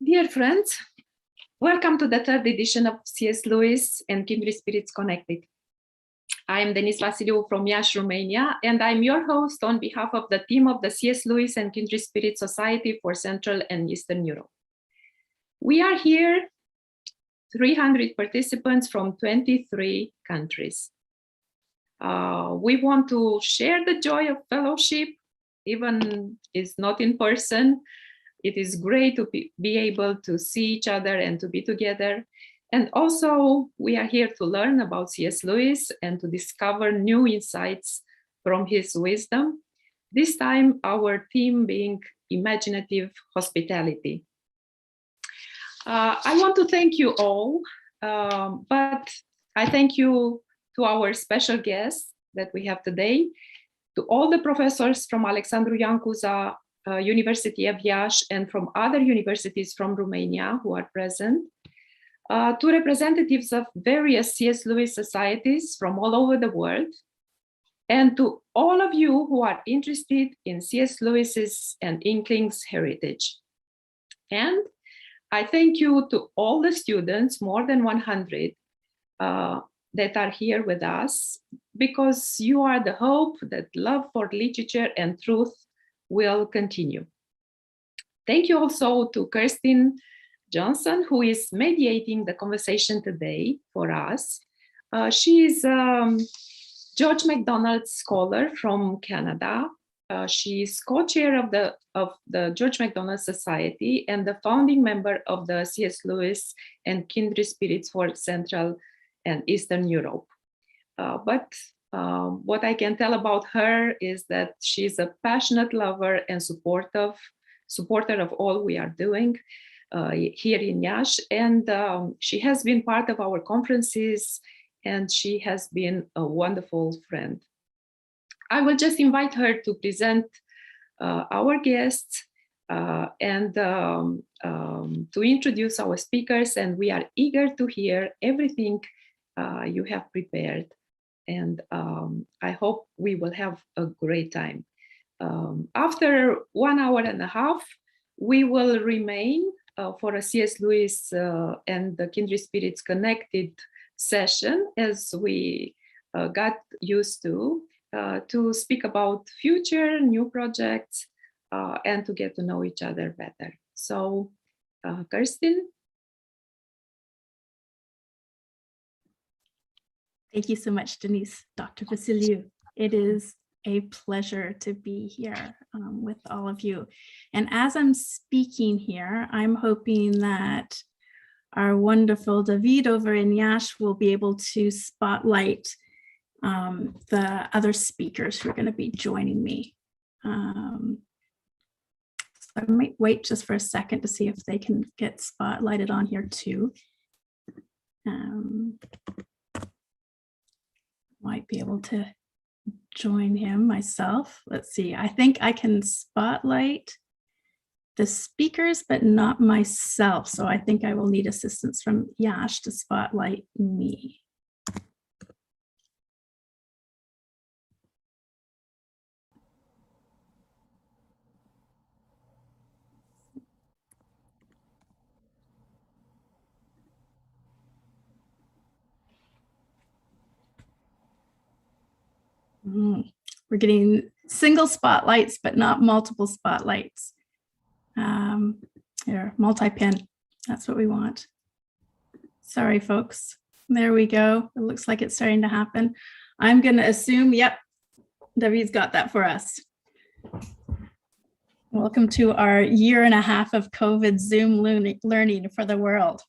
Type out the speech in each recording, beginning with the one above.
Dear friends, welcome to the third edition of C.S. Lewis and Kindred Spirits Connected. I am Denis Vasiliu from Iași, Romania, and I'm your host on behalf of the team of the C.S. Lewis and Kindred Spirits Society for Central and Eastern Europe. We are here, 300 participants from 23 countries. We want to share the joy of fellowship, even if it's not in person. It is great to be able to see each other and to be together. And also, we are here to learn about C.S. Lewis and to discover new insights from his wisdom. This time, our theme being Imaginative Hospitality. I want to thank you all, but I thank you to our special guests that we have today, to all the professors from Alexandru Ioan Cuza University of Iași and from other universities from Romania who are present, to representatives of various C.S. Lewis societies from all over the world, and to all of you who are interested in C.S. Lewis's and Inkling's heritage. And I thank you to all the students, more than 100, that are here with us, because you are the hope that love for literature and truth will continue. Thank you also to Kirsten Johnson, who is mediating the conversation today for us. She is George MacDonald Scholar from Canada. She is co-chair of the George MacDonald Society and the founding member of the C.S. Lewis and Kindred Spirits for Central and Eastern Europe. What I can tell about her is that she's a passionate lover and supporter of all we are doing here in Iași, and she has been part of our conferences, and she has been a wonderful friend. I will just invite her to present our guests and to introduce our speakers, and we are eager to hear everything you have prepared. And I hope we will have a great time. After 1 hour and a half, we will remain for a C.S. Lewis and the Kindred Spirits Connected session, as we got used to speak about future new projects and to get to know each other better. So, Kirsten. Thank you so much, Denise, Dr. Vasiliu. It is a pleasure to be here with all of you. And as I'm speaking here, I'm hoping that our wonderful David over in Iași will be able to spotlight the other speakers who are going to be joining me. So I might wait just for a second to see if they can get spotlighted on here too. Might be able to join him myself. Let's see, I think I can spotlight the speakers, but not myself. So I think I will need assistance from Iași to spotlight me. We're getting single spotlights, but not multiple spotlights. Here, multi-pin, that's what we want. Sorry, folks. There we go. It looks like it's starting to happen. I'm going to assume, yep, David's got that for us. Welcome to our 1.5 years of COVID Zoom learning for the world.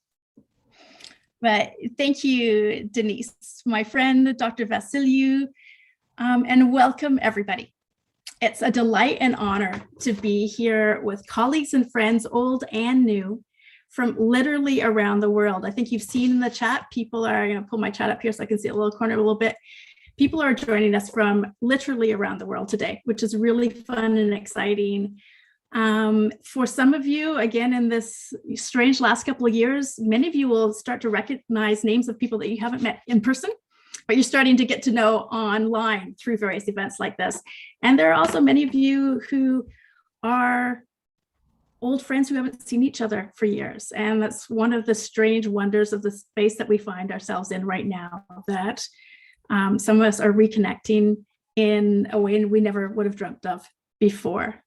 But thank you, Denise, my friend, Dr. Vasiliu, and welcome everybody. It's a delight and honor to be here with colleagues and friends, old and new, from literally around the world. I think you've seen in the chat, people are, I'm going to pull my chat up here so I can see a little corner a little bit. People are joining us from literally around the world today, which is really fun and exciting. For some of you, again, in this strange last couple of years, many of you will start to recognize names of people that you haven't met in person, but you're starting to get to know online through various events like this. And there are also many of you who are old friends who haven't seen each other for years. And that's one of the strange wonders of the space that we find ourselves in right now, that some of us are reconnecting in a way we never would have dreamt of before.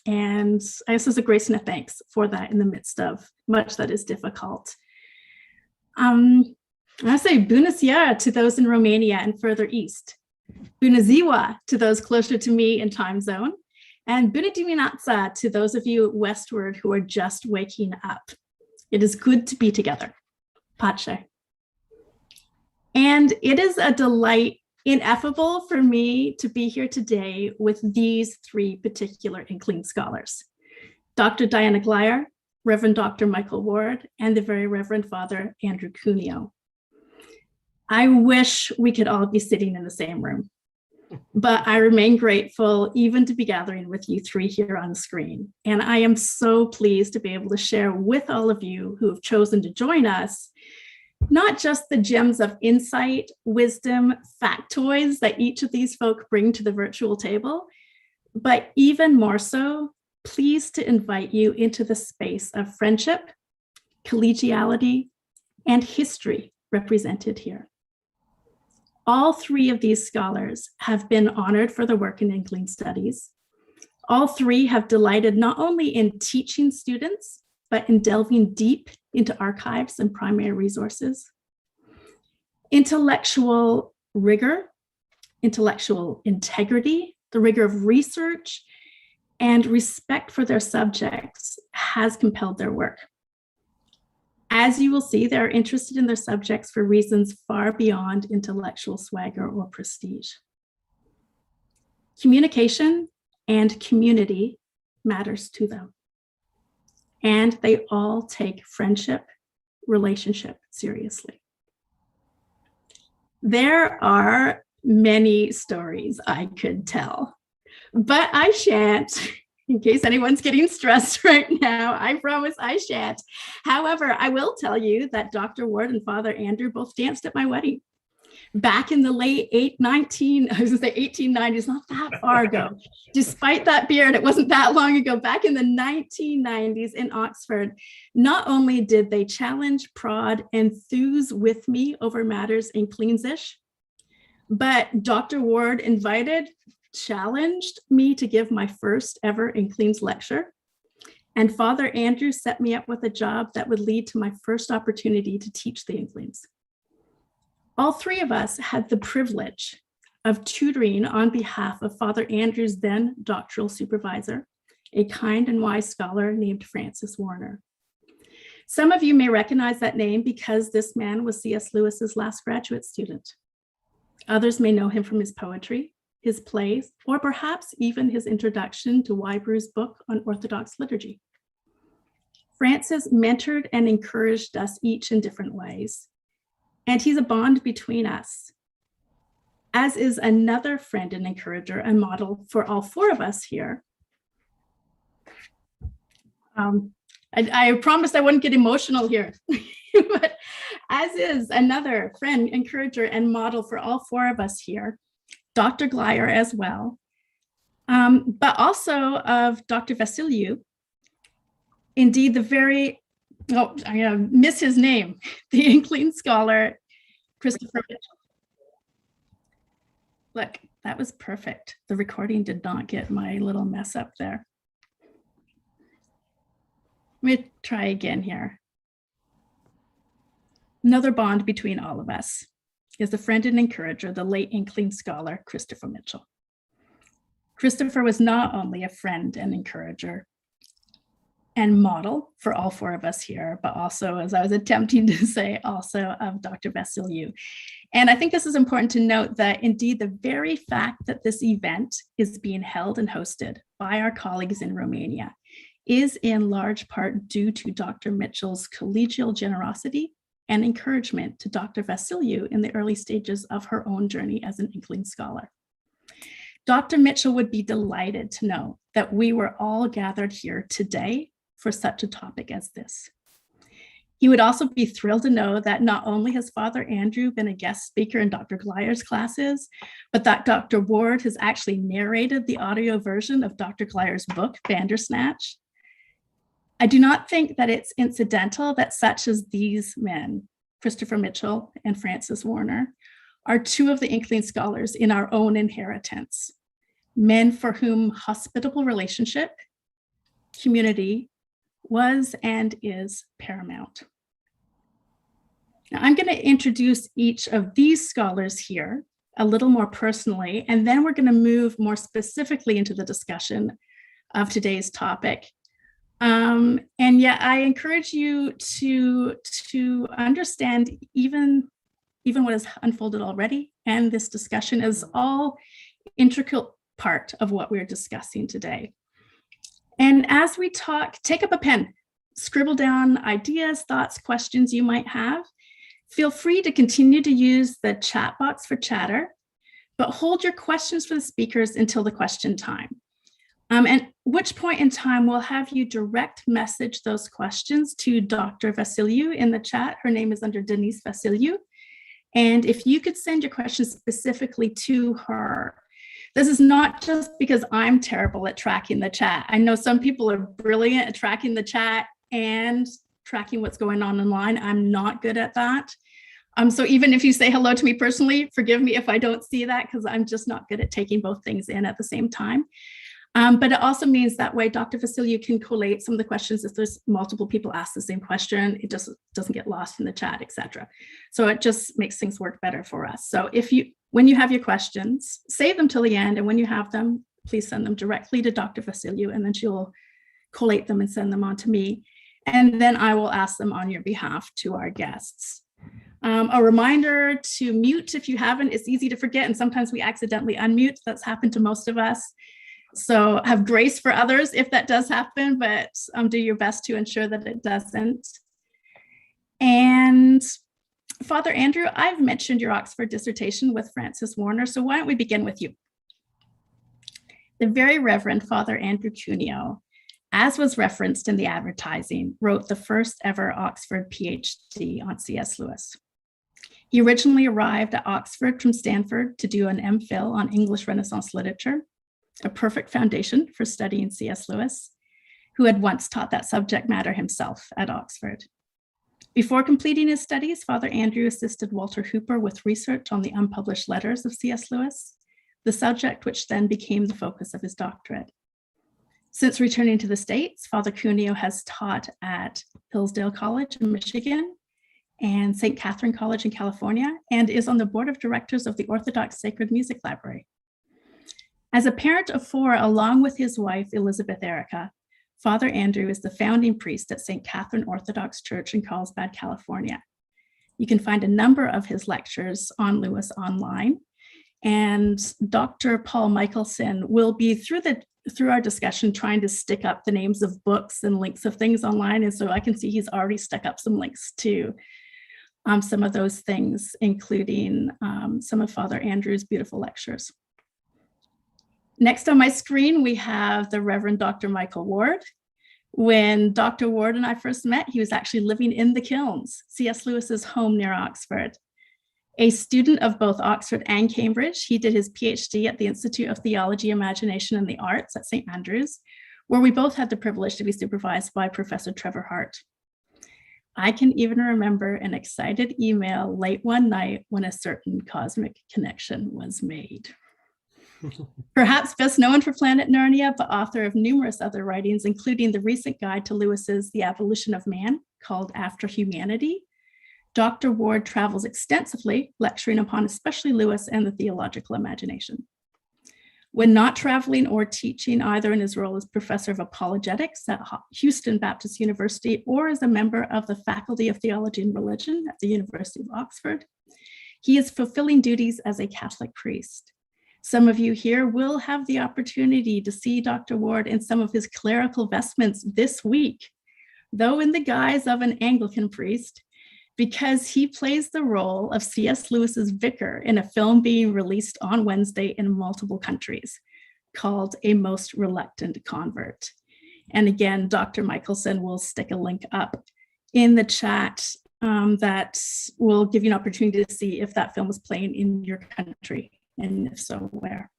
And I guess there's a grace and a thanks for that in the midst of much that is difficult. I say Bună seara to those in Romania and further east. Bună ziua to those closer to me in time zone. And Bună dimineața to those of you westward who are just waking up. It is good to be together. Pace. And it is a delight ineffable for me to be here today with these three particular Inkling scholars, Dr. Diana Glyer, Reverend Dr. Michael Ward, and the very Reverend Father Andrew Cuneo. I wish we could all be sitting in the same room, but I remain grateful even to be gathering with you three here on the screen. And I am so pleased to be able to share with all of you who have chosen to join us not just the gems of insight, wisdom, factoids that each of these folk bring to the virtual table, but even more so, pleased to invite you into the space of friendship, collegiality, and history represented here. All three of these scholars have been honored for their work in Inkling studies. All three have delighted not only in teaching students, but in delving deep into archives and primary resources. Intellectual rigor, intellectual integrity, the rigor of research, and respect for their subjects has compelled their work. As you will see, they're interested in their subjects for reasons far beyond intellectual swagger or prestige. Communication and community matters to them. And they all take friendship, relationship seriously. There are many stories I could tell, but I shan't. In case anyone's getting stressed right now, I promise I shan't. However, I will tell you that Dr. Ward and Father Andrew both danced at my wedding. Back in the late 1890s, not that far ago. Despite that beard, it wasn't that long ago. Back in the 1990s in Oxford, not only did they challenge, prod, enthuse with me over matters Inklingsish, but Dr. Ward challenged me to give my first ever Inklings lecture. And Father Andrew set me up with a job that would lead to my first opportunity to teach the Inklings. All three of us had the privilege of tutoring on behalf of Father Andrew's then doctoral supervisor, a kind and wise scholar named Francis Warner. Some of you may recognize that name because this man was C.S. Lewis's last graduate student. Others may know him from his poetry, his plays, or perhaps even his introduction to Wybrew's book on Orthodox liturgy. Francis mentored and encouraged us each in different ways. And he's a bond between us, as is another friend and encourager and model for all four of us here. I promised I wouldn't get emotional here, but as is another friend, encourager, and model for all four of us here, Dr. Glyer as well, but also of Dr. Vasiliou, indeed the very, I'm gonna miss his name, the Inkling scholar, Christopher Mitchell. Look, that was perfect. The recording did not get my little mess up there. Let me try again here. Another bond between all of us is the friend and encourager, the late Inkling scholar, Christopher Mitchell. Christopher was not only a friend and encourager and model for all four of us here, but also, as I was attempting to say, also of Dr. Vasiliou. And I think this is important to note that indeed the very fact that this event is being held and hosted by our colleagues in Romania is in large part due to Dr. Mitchell's collegial generosity and encouragement to Dr. Vasiliou in the early stages of her own journey as an Inkling scholar. Dr. Mitchell would be delighted to know that we were all gathered here today for such a topic as this. He would also be thrilled to know that not only has Father Andrew been a guest speaker in Dr. Glyer's classes, but that Dr. Ward has actually narrated the audio version of Dr. Glyer's book, Bandersnatch. I do not think that it's incidental that such as these men, Christopher Mitchell and Francis Warner, are two of the Inkling scholars in our own inheritance, men for whom hospitable relationship, community was and is paramount. Now, I'm going to introduce each of these scholars here a little more personally, and then we're going to move more specifically into the discussion of today's topic. And yeah, I encourage you to understand even what has unfolded already, and this discussion is all integral part of what we're discussing today. And as we talk, take up a pen, scribble down ideas, thoughts, questions you might have. Feel free to continue to use the chat box for chatter, but hold your questions for the speakers until the question time. And which point in time we'll have you direct message those questions to Dr. Vasiliou in the chat. Her name is under Denise Vasiliou. And if you could send your questions specifically to her. This is not just because I'm terrible at tracking the chat. I know some people are brilliant at tracking the chat and tracking what's going on online. I'm not good at that. So even if you say hello to me personally, forgive me if I don't see that, because I'm just not good at taking both things in at the same time. But it also means that way Dr. Vasiliou can collate some of the questions. If there's multiple people ask the same question, it just doesn't get lost in the chat, etc. So it just makes things work better for us. So when you have your questions, save them till the end. And when you have them, please send them directly to Dr. Vasiliou, and then she'll collate them and send them on to me. And then I will ask them on your behalf to our guests. A reminder to mute if you haven't. It's easy to forget, and sometimes we accidentally unmute. That's happened to most of us. So have grace for others if that does happen, but do your best to ensure that it doesn't. And Father Andrew, I've mentioned your Oxford dissertation with Francis Warner, so why don't we begin with you? The very Reverend Father Andrew Cuneo, as was referenced in the advertising, wrote the first ever Oxford PhD on C.S. Lewis. He originally arrived at Oxford from Stanford to do an MPhil on English Renaissance literature, a perfect foundation for studying C.S. Lewis, who had once taught that subject matter himself at Oxford. Before completing his studies, Father Andrew assisted Walter Hooper with research on the unpublished letters of C.S. Lewis, the subject which then became the focus of his doctorate. Since returning to the States, Father Cuneo has taught at Hillsdale College in Michigan and St. Catherine College in California, and is on the board of directors of the Orthodox Sacred Music Library. As a parent of 4, along with his wife, Elizabeth Erica, Father Andrew is the founding priest at St. Catherine Orthodox Church in Carlsbad, California. You can find a number of his lectures on Lewis online, and Dr. Paul Michelson will be through our discussion trying to stick up the names of books and links of things online, and so I can see he's already stuck up some links to some of those things, including some of Father Andrew's beautiful lectures. Next on my screen, we have the Reverend Dr. Michael Ward. When Dr. Ward and I first met, he was actually living in the Kilns, C.S. Lewis's home near Oxford. A student of both Oxford and Cambridge, he did his PhD at the Institute of Theology, Imagination, and the Arts at St. Andrews, where we both had the privilege to be supervised by Professor Trevor Hart. I can even remember an excited email late one night when a certain cosmic connection was made. Perhaps best known for Planet Narnia, but author of numerous other writings, including the recent guide to Lewis's The Evolution of Man, called After Humanity, Dr. Ward travels extensively, lecturing upon especially Lewis and the theological imagination. When not traveling or teaching, either in his role as professor of apologetics at Houston Baptist University or as a member of the Faculty of Theology and Religion at the University of Oxford, he is fulfilling duties as a Catholic priest. Some of you here will have the opportunity to see Dr. Ward in some of his clerical vestments this week, though in the guise of an Anglican priest, because he plays the role of C.S. Lewis's vicar in a film being released on Wednesday in multiple countries called A Most Reluctant Convert. And again, Dr. Michelson will stick a link up in the chat that will give you an opportunity to see if that film is playing in your country, and if so, where.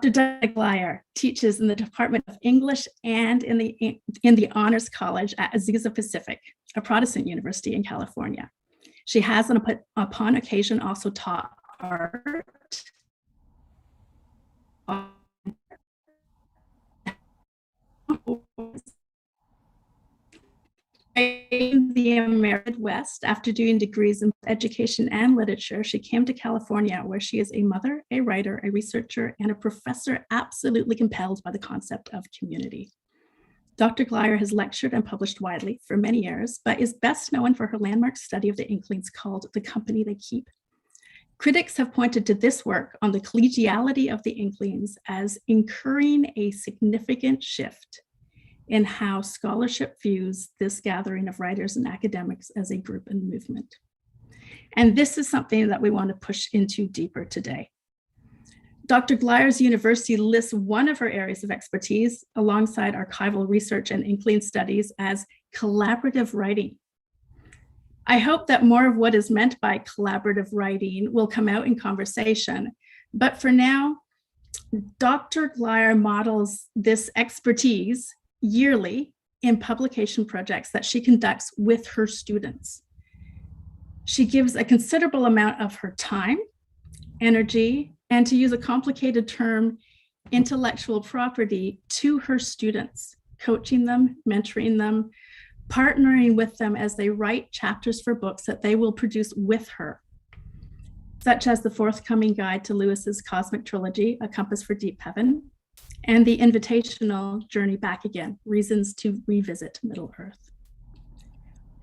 Dr. Glyer teaches in the Department of English and in the Honors College at Azusa Pacific, a Protestant university in California. She has, upon occasion, also taught art. In the American West, after doing degrees in education and literature, she came to California, where she is a mother, a writer, a researcher, and a professor absolutely compelled by the concept of community. Dr. Glyer has lectured and published widely for many years, but is best known for her landmark study of the Inklings called The Company They Keep. Critics have pointed to this work on the collegiality of the Inklings as incurring a significant shift in how scholarship views this gathering of writers and academics as a group and movement. And this is something that we want to push into deeper today. Dr. Glyer's university lists one of her areas of expertise alongside archival research and Inkling studies as collaborative writing. I hope that more of what is meant by collaborative writing will come out in conversation, but for now, Dr. Glyer models this expertise yearly in publication projects that she conducts with her students. She gives a considerable amount of her time, energy, and, to use a complicated term, intellectual property to her students, coaching them, mentoring them, partnering with them as they write chapters for books that they will produce with her, such as the forthcoming guide to Lewis's Cosmic Trilogy, A Compass for Deep Heaven, and the invitational Journey Back Again, Reasons to Revisit Middle Earth.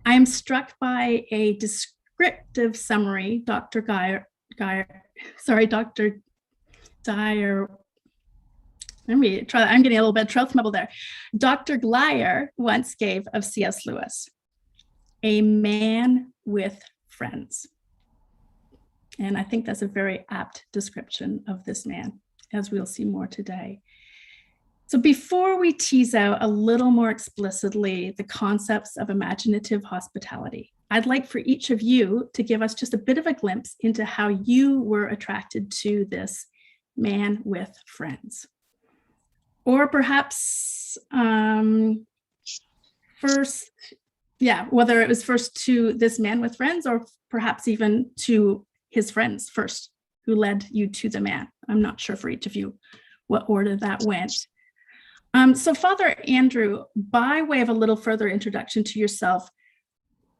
I am struck by a descriptive summary Dr. Dyer, let me try, I'm getting a little bit throat mumble there. Dr. Glyer once gave of C.S. Lewis, a man with friends. And I think that's a very apt description of this man, as we'll see more today. So before we tease out a little more explicitly the concepts of imaginative hospitality, I'd like for each of you to give us just a bit of a glimpse into how you were attracted to this man with friends. Or perhaps first, whether it was first to this man with friends or perhaps even to his friends first, who led you to the man. I'm not sure for each of you what order that went. So Father Andrew, by way of a little further introduction to yourself,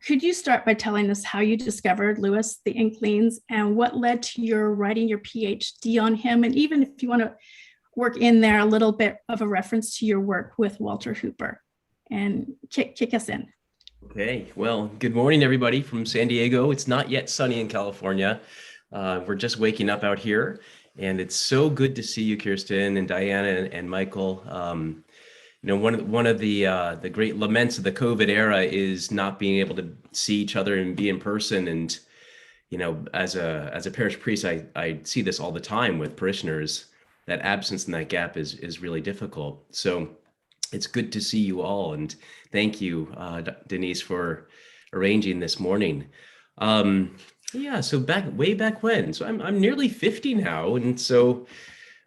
could you start by telling us how you discovered Lewis, the Inklings, and what led to your writing your PhD on him? And even if you want to work in there a little bit of a reference to your work with Walter Hooper, and kick us in. Okay, well, good morning, everybody from San Diego. It's not yet sunny in California. We're just waking up out here. And it's so good to see you, Kirsten and Diana and Michael. One of the great laments of the COVID era is not being able to see each other and be in person. And as a parish priest, I see this all the time with parishioners. That absence and that gap is really difficult. So it's good to see you all, and thank you, Denise, for arranging this morning. Yeah, so way back when. So I'm nearly 50 now, and so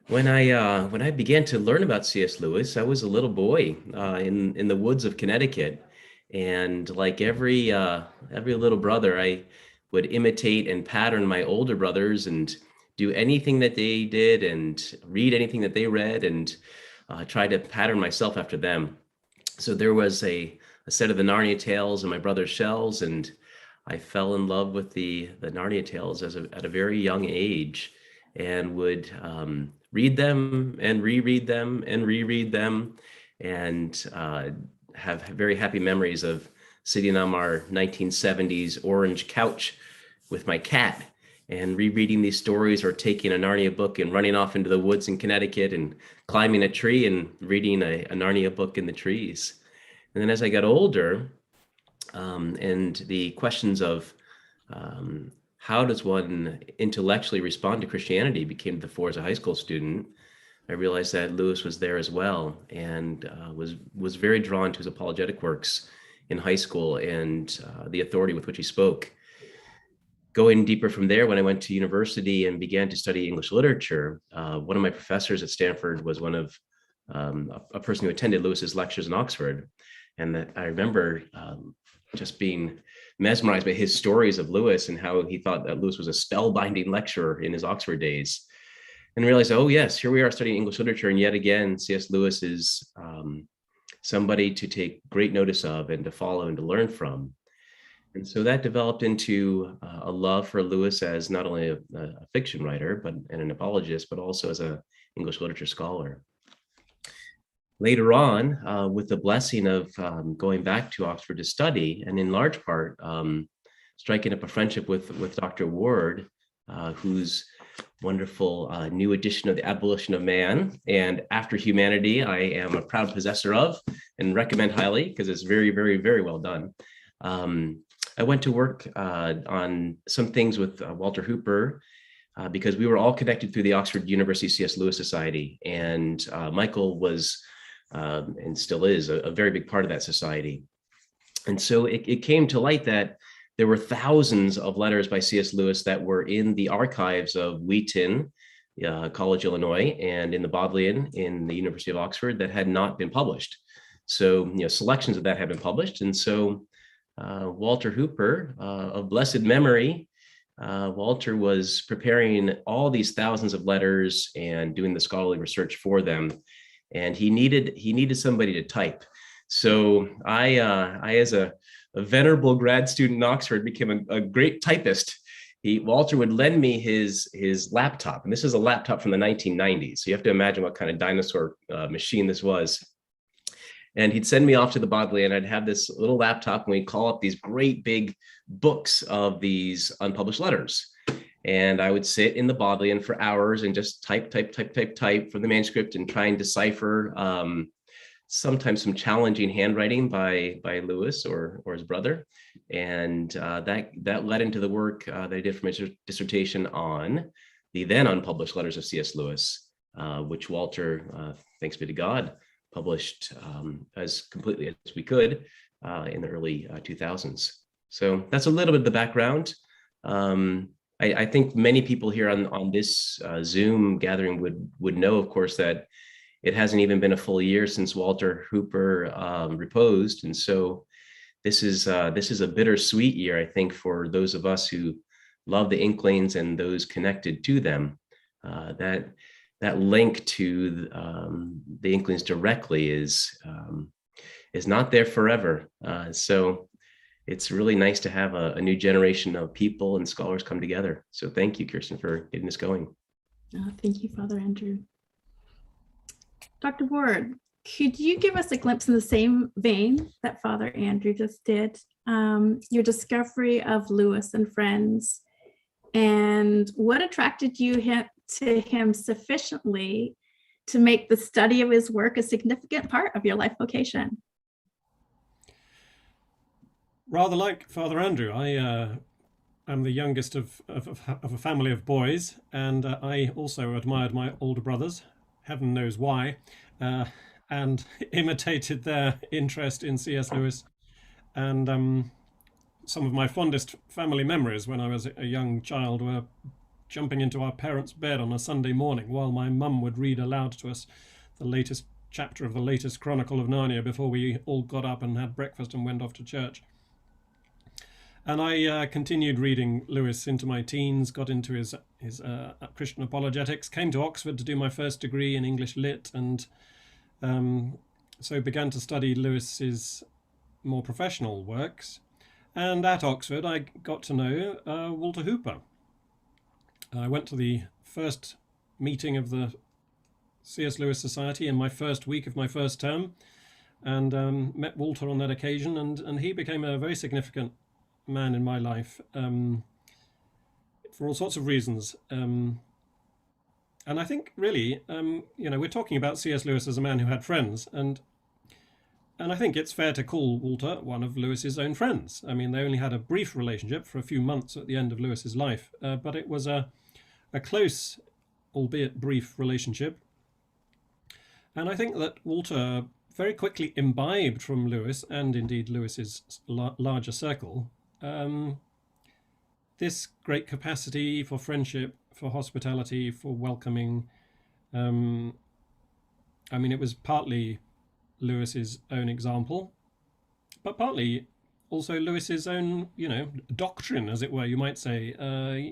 when I began to learn about C.S. Lewis, I was a little boy in the woods of Connecticut, and like every little brother, I would imitate and pattern my older brothers and do anything that they did and read anything that they read and try to pattern myself after them. So there was a set of the Narnia Tales in my brother's shelves, and I fell in love with the Narnia Tales at a very young age, and would read them and reread them and reread them, and have very happy memories of sitting on our 1970s orange couch with my cat and rereading these stories, or taking a Narnia book and running off into the woods in Connecticut and climbing a tree and reading a Narnia book in the trees. And then as I got older, and the questions of how does one intellectually respond to Christianity became to the fore as a high school student, I realized that Lewis was there as well, and was very drawn to his apologetic works in high school and the authority with which he spoke. going deeper from there, when I went to university and began to study English literature, one of my professors at Stanford was one of a person who attended Lewis's lectures in Oxford. And that I remember just being mesmerized by his stories of Lewis and how he thought that Lewis was a spellbinding lecturer in his Oxford days. And realized, oh yes, here we are studying English literature. And yet again, C.S. Lewis is somebody to take great notice of and to follow and to learn from. And so that developed into a love for Lewis as not only a fiction writer, and an apologist, but also as an English literature scholar. Later on, with the blessing of going back to Oxford to study, and in large part, striking up a friendship with Dr. Ward, whose wonderful new edition of The Abolition of Man and After Humanity, I am a proud possessor of and recommend highly because it's very, very, very well done. I went to work on some things with Walter Hooper because we were all connected through the Oxford University C.S. Lewis Society. And Michael was, and still is, a very big part of that society. And so it came to light that there were thousands of letters by C.S. Lewis that were in the archives of Wheaton College, Illinois, and in the Bodleian in the University of Oxford that had not been published. So, selections of that have been published. And so Walter Hooper, of blessed memory, Walter was preparing all these thousands of letters and doing the scholarly research for them. And he needed somebody to type. So I as a venerable grad student in Oxford, became a great typist. Walter would lend me his laptop, and this is a laptop from the 1990s. So you have to imagine what kind of dinosaur machine this was. And he'd send me off to the Bodleian, and I'd have this little laptop, and we'd call up these great big books of these unpublished letters. And I would sit in the Bodleian for hours and just type from the manuscript and try and decipher sometimes some challenging handwriting by Lewis or his brother. And that led into the work that I did for my dissertation on the then unpublished letters of C.S. Lewis, which Walter, thanks be to God, published as completely as we could in the early 2000s. So that's a little bit of the background. I think many people here on this Zoom gathering would know, of course, that it hasn't even been a full year since Walter Hooper reposed, and so this is a bittersweet year, I think, for those of us who love the Inklings and those connected to them. That link to the Inklings directly is not there forever. So it's really nice to have a new generation of people and scholars come together. So thank you, Kirsten, for getting this going. Thank you, Father Andrew. Dr. Ward, could you give us a glimpse in the same vein that Father Andrew just did, your discovery of Lewis and friends, and what attracted you to him sufficiently to make the study of his work a significant part of your life vocation? Rather like Father Andrew, I am the youngest of a family of boys, and I also admired my older brothers, heaven knows why, and imitated their interest in C.S. Lewis. And some of my fondest family memories when I was a young child were jumping into our parents' bed on a Sunday morning while my mum would read aloud to us the latest chapter of the latest Chronicle of Narnia before we all got up and had breakfast and went off to church. And I continued reading Lewis into my teens, got into his Christian apologetics, came to Oxford to do my first degree in English Lit, and so began to study Lewis's more professional works. And at Oxford, I got to know Walter Hooper. I went to the first meeting of the C.S. Lewis Society in my first week of my first term, and met Walter on that occasion, and he became a very significant man in my life for all sorts of reasons. And I think really, we're talking about C.S. Lewis as a man who had friends, and I think it's fair to call Walter one of Lewis's own friends. I mean, they only had a brief relationship for a few months at the end of Lewis's life, but it was a close, albeit brief, relationship. And I think that Walter very quickly imbibed from Lewis, and indeed Lewis's larger circle, this great capacity for friendship, for hospitality, for welcoming. I mean, it was partly Lewis's own example, but partly also Lewis's own, doctrine, as it were, you might say.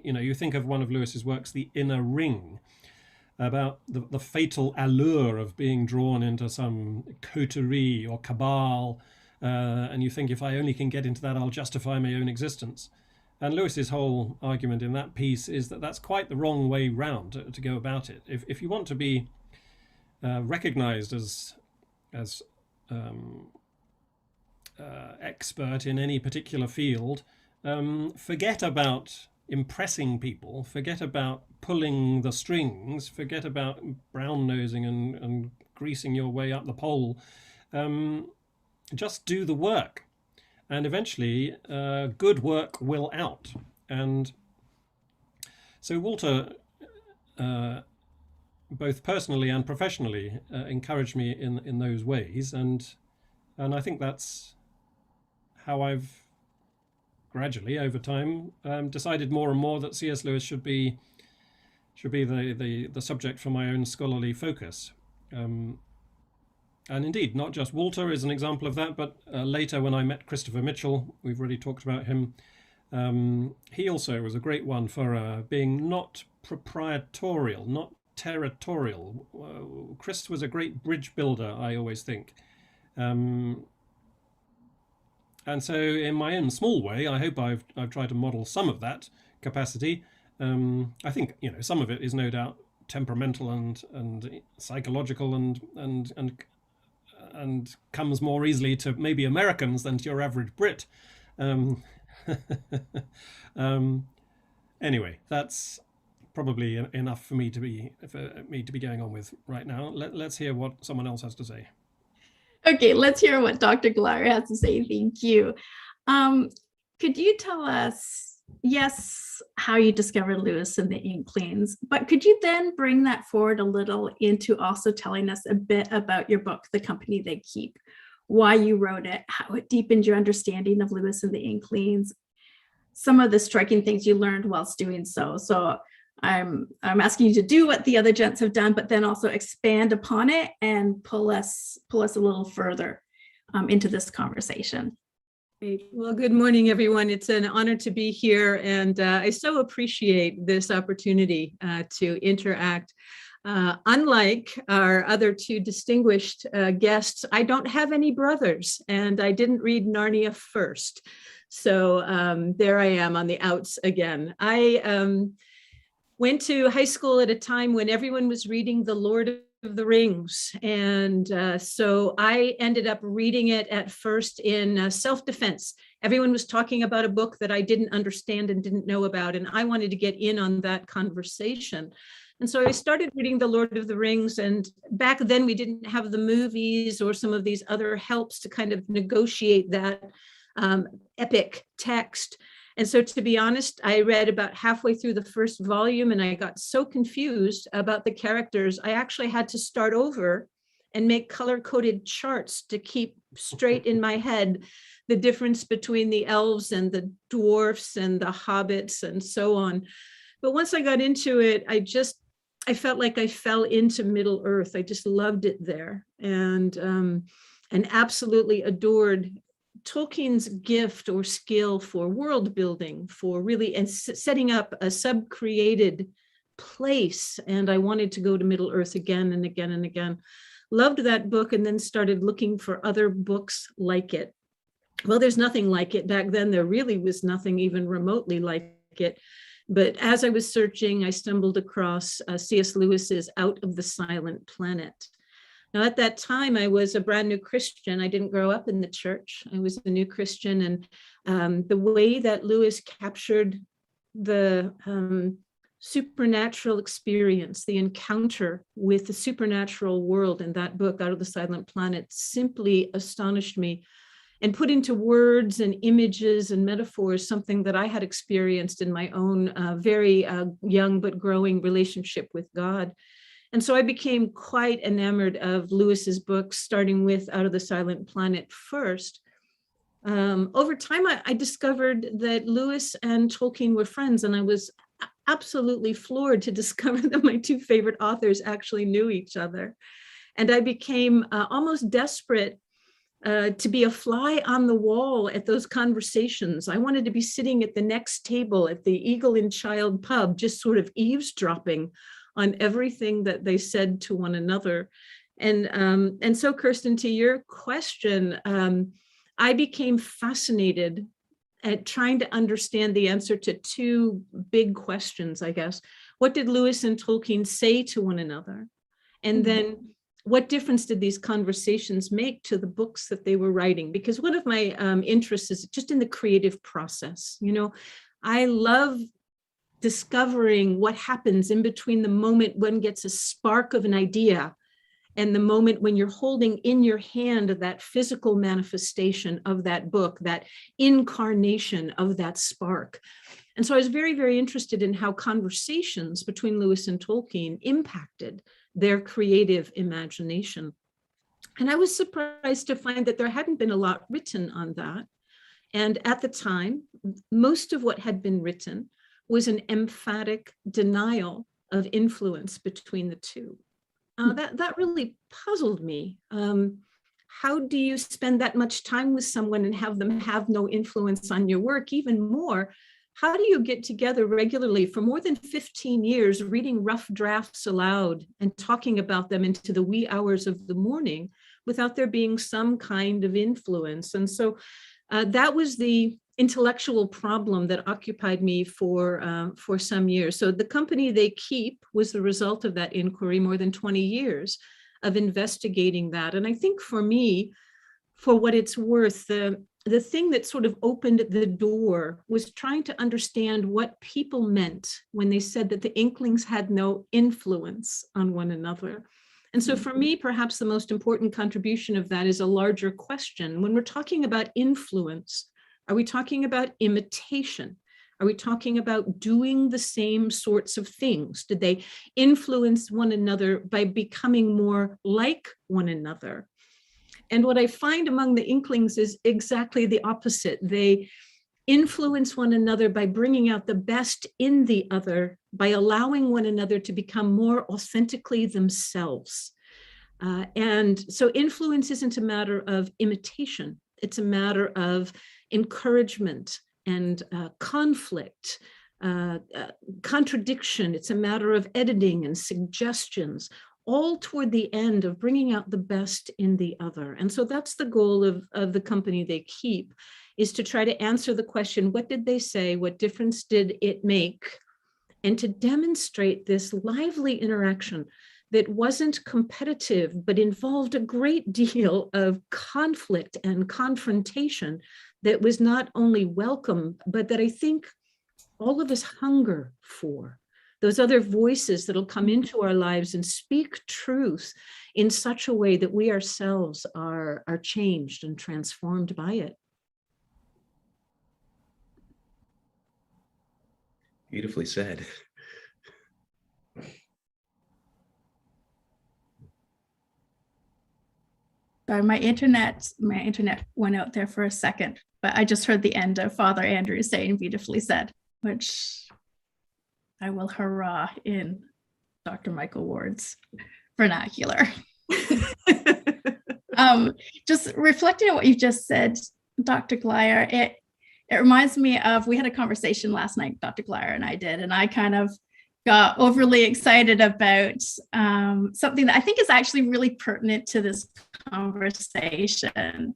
You think of one of Lewis's works, The Inner Ring, about the fatal allure of being drawn into some coterie or cabal, and you think, if I only can get into that, I'll justify my own existence. And Lewis's whole argument in that piece is that that's quite the wrong way round to go about it. If you want to be recognized as expert in any particular field, forget about impressing people, forget about pulling the strings, forget about brown-nosing and greasing your way up the pole. Just do the work, and eventually good work will out. And so Walter, both personally and professionally, encouraged me in those ways, and I think that's how I've gradually, over time, decided more and more that C.S. Lewis should be the subject for my own scholarly focus. And indeed, not just Walter is an example of that, but later when I met Christopher Mitchell, we've already talked about him, he also was a great one for being not proprietorial, not territorial. Chris was a great bridge builder, I always think. And so in my own small way, I hope I've tried to model some of that capacity. I think, some of it is no doubt temperamental and psychological and comes more easily to maybe Americans than to your average Brit. Anyway, that's probably enough for me to be going on with right now. Let's hear what someone else has to say. Okay, let's hear what Dr. Glar has to say. Thank you. Could you tell us, yes, how you discovered Lewis and the Inklings, but could you then bring that forward a little into also telling us a bit about your book, The Company They Keep, why you wrote it, how it deepened your understanding of Lewis and the Inklings, some of the striking things you learned whilst doing so. So I'm asking you to do what the other gents have done, but then also expand upon it and pull us a little further into this conversation. Great. Well, good morning, everyone. It's an honor to be here, and I so appreciate this opportunity to interact. Unlike our other two distinguished guests, I don't have any brothers, and I didn't read Narnia first. So there I am on the outs again. I went to high school at a time when everyone was reading The Lord of the Rings. And so I ended up reading it at first in self-defense. Everyone was talking about a book that I didn't understand and didn't know about, and I wanted to get in on that conversation. And so I started reading The Lord of the Rings, and back then we didn't have the movies or some of these other helps to kind of negotiate that epic text. And so, to be honest, I read about halfway through the first volume and I got so confused about the characters, I actually had to start over and make color-coded charts to keep straight in my head the difference between the elves and the dwarfs and the hobbits and so on. But once I got into it, I felt like I fell into Middle Earth. I just loved it there, and absolutely adored Tolkien's gift or skill for world building, for really and setting up a sub-created place. And I wanted to go to Middle Earth again and again and again. Loved that book, and then started looking for other books like it. Well, there's nothing like it. Back then, there really was nothing even remotely like it. But as I was searching, I stumbled across C.S. Lewis's Out of the Silent Planet. Now, at that time, I was a brand new Christian. I didn't grow up in the church. I was a new Christian. And the way that Lewis captured the supernatural experience, the encounter with the supernatural world in that book, Out of the Silent Planet, simply astonished me and put into words and images and metaphors something that I had experienced in my own very young but growing relationship with God. And so I became quite enamored of Lewis's books, starting with Out of the Silent Planet first. Over time, I discovered that Lewis and Tolkien were friends, and I was absolutely floored to discover that my two favorite authors actually knew each other. And I became almost desperate to be a fly on the wall at those conversations. I wanted to be sitting at the next table at the Eagle and Child pub, just sort of eavesdropping on everything that they said to one another. And so, Kirsten, to your question, I became fascinated at trying to understand the answer to two big questions, I guess. What did Lewis and Tolkien say to one another? And then what difference did these conversations make to the books that they were writing? Because one of my interests is just in the creative process. You know, I love discovering what happens in between the moment one gets a spark of an idea and the moment when you're holding in your hand that physical manifestation of that book, that incarnation of that spark. And so I was very, very interested in how conversations between Lewis and Tolkien impacted their creative imagination. And I was surprised to find that there hadn't been a lot written on that. And at the time, most of what had been written was an emphatic denial of influence between the two. That really puzzled me. How do you spend that much time with someone and have them have no influence on your work? Even more, how do you get together regularly for more than 15 years, reading rough drafts aloud and talking about them into the wee hours of the morning without there being some kind of influence? And so that was the intellectual problem that occupied me for some years. So the company they keep was the result of that inquiry, more than 20 years of investigating that. And I think for me, for what it's worth, the thing that sort of opened the door was trying to understand what people meant when they said that the Inklings had no influence on one another. And so for me, perhaps the most important contribution of that is a larger question. When we're talking about influence, are we talking about imitation? Are we talking about doing the same sorts of things? Did they influence one another by becoming more like one another? And what I find among the Inklings is exactly the opposite. They influence one another by bringing out the best in the other, by allowing one another to become more authentically themselves. And so influence isn't a matter of imitation. It's a matter of encouragement and conflict, contradiction. It's a matter of editing and suggestions, all toward the end of bringing out the best in the other. And so that's the goal of the company they keep, is to try to answer the question, what did they say? What difference did it make? And to demonstrate this lively interaction that wasn't competitive, but involved a great deal of conflict and confrontation that was not only welcome, but that I think all of us hunger for. Those other voices that'll come into our lives and speak truth in such a way that we ourselves are changed and transformed by it. Beautifully said. Sorry, my internet went out there for a second, but I just heard the end of Father Andrew saying beautifully said, which I will hurrah in Dr. Michael Ward's vernacular. Just reflecting on what you just said, Dr. Glyer, it reminds me of, we had a conversation last night, Dr. Glyer and I did, and I kind of got overly excited about something that I think is actually really pertinent to this conversation.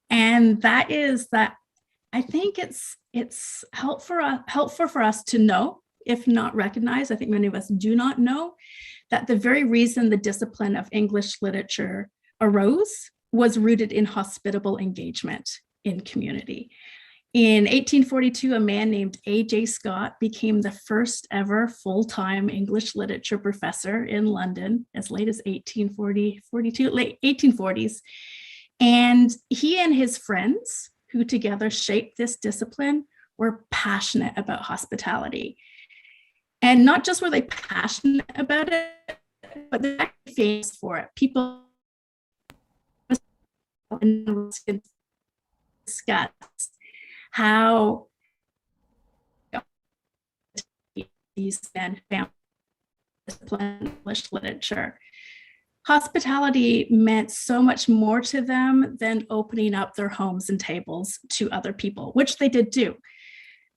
And that is that I think it's helpful for us to know, if not recognize, I think many of us do not know, that the very reason the discipline of English literature arose was rooted in hospitable engagement in community. In 1842, a man named A.J. Scott became the first ever full-time English literature professor in London as late as 1842, late 1840s. And he and his friends, who together shaped this discipline, were passionate about hospitality. And not just were they passionate about it, but they're actually famous for it. People discuss how these men found English literature. Hospitality meant so much more to them than opening up their homes and tables to other people, which they did do.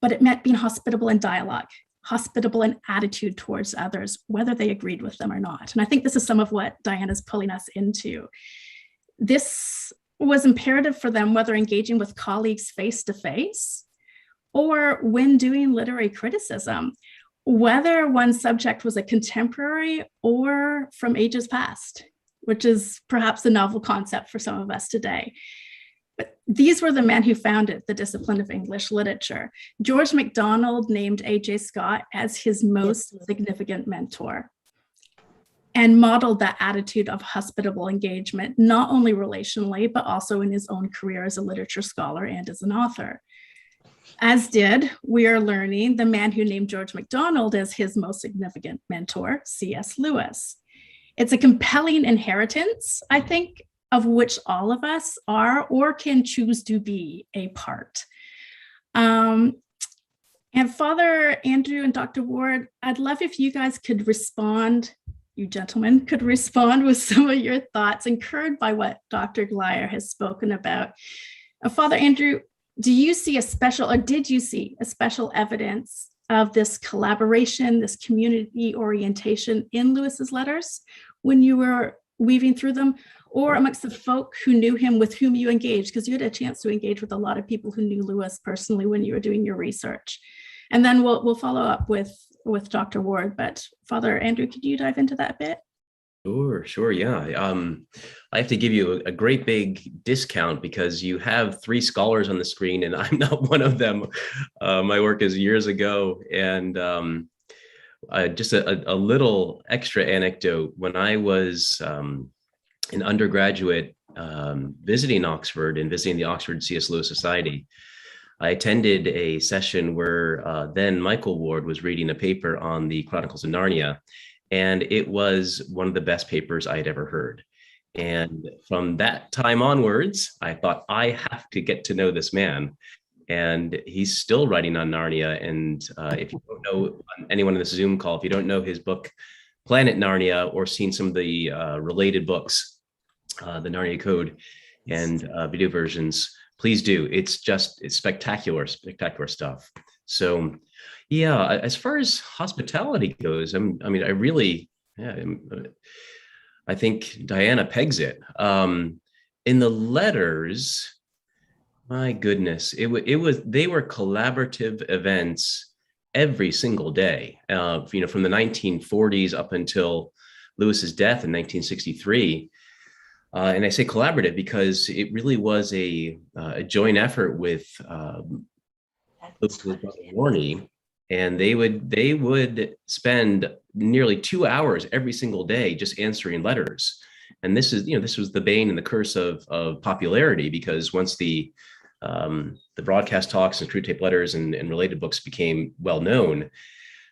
But it meant being hospitable in dialogue, hospitable in attitude towards others, whether they agreed with them or not. And I think this is some of what Diana's pulling us into. This was imperative for them, whether engaging with colleagues face-to-face or when doing literary criticism, whether one subject was a contemporary or from ages past, which is perhaps a novel concept for some of us today. But these were the men who founded the discipline of English literature. George MacDonald named A.J. Scott as his most significant mentor and modeled that attitude of hospitable engagement, not only relationally, but also in his own career as a literature scholar and as an author. As did, we are learning, the man who named George MacDonald as his most significant mentor, C.S. Lewis. It's a compelling inheritance, I think, of which all of us are or can choose to be a part. And Father Andrew and Dr. Ward, I'd love if you guys could respond, you gentlemen could respond with some of your thoughts, encouraged by what Dr. Glyer has spoken about. Father Andrew, do you see a special, or did you see a special evidence of this collaboration, this community orientation in Lewis's letters when you were weaving through them, or amongst the folk who knew him with whom you engaged? Because you had a chance to engage with a lot of people who knew Lewis personally when you were doing your research. And then we'll follow up with Dr. Ward, but Father Andrew, could you dive into that a bit? Sure, yeah. I have to give you a great big discount because you have 3 scholars on the screen and I'm not one of them. My work is years ago. And just a little extra anecdote. When I was an undergraduate visiting Oxford and visiting the Oxford C.S. Lewis Society, I attended a session where then Michael Ward was reading a paper on the Chronicles of Narnia. And it was one of the best papers I had ever heard. And from that time onwards, I thought, I have to get to know this man. And he's still writing on Narnia. And if you don't know anyone in this Zoom call, if you don't know his book, Planet Narnia, or seen some of the related books, the Narnia Code and video versions, please do. It's spectacular stuff. So yeah, as far as hospitality goes, I think Diana pegs it. In the letters, my goodness, they were collaborative events every single day. From the 1940s up until Lewis's death in 1963. And I say collaborative because it really was a joint effort with Lewis's brother Warnie. And they would spend nearly 2 hours every single day just answering letters. And this was the bane and the curse of popularity, because once the broadcast talks and Screw Tape Letters and related books became well known,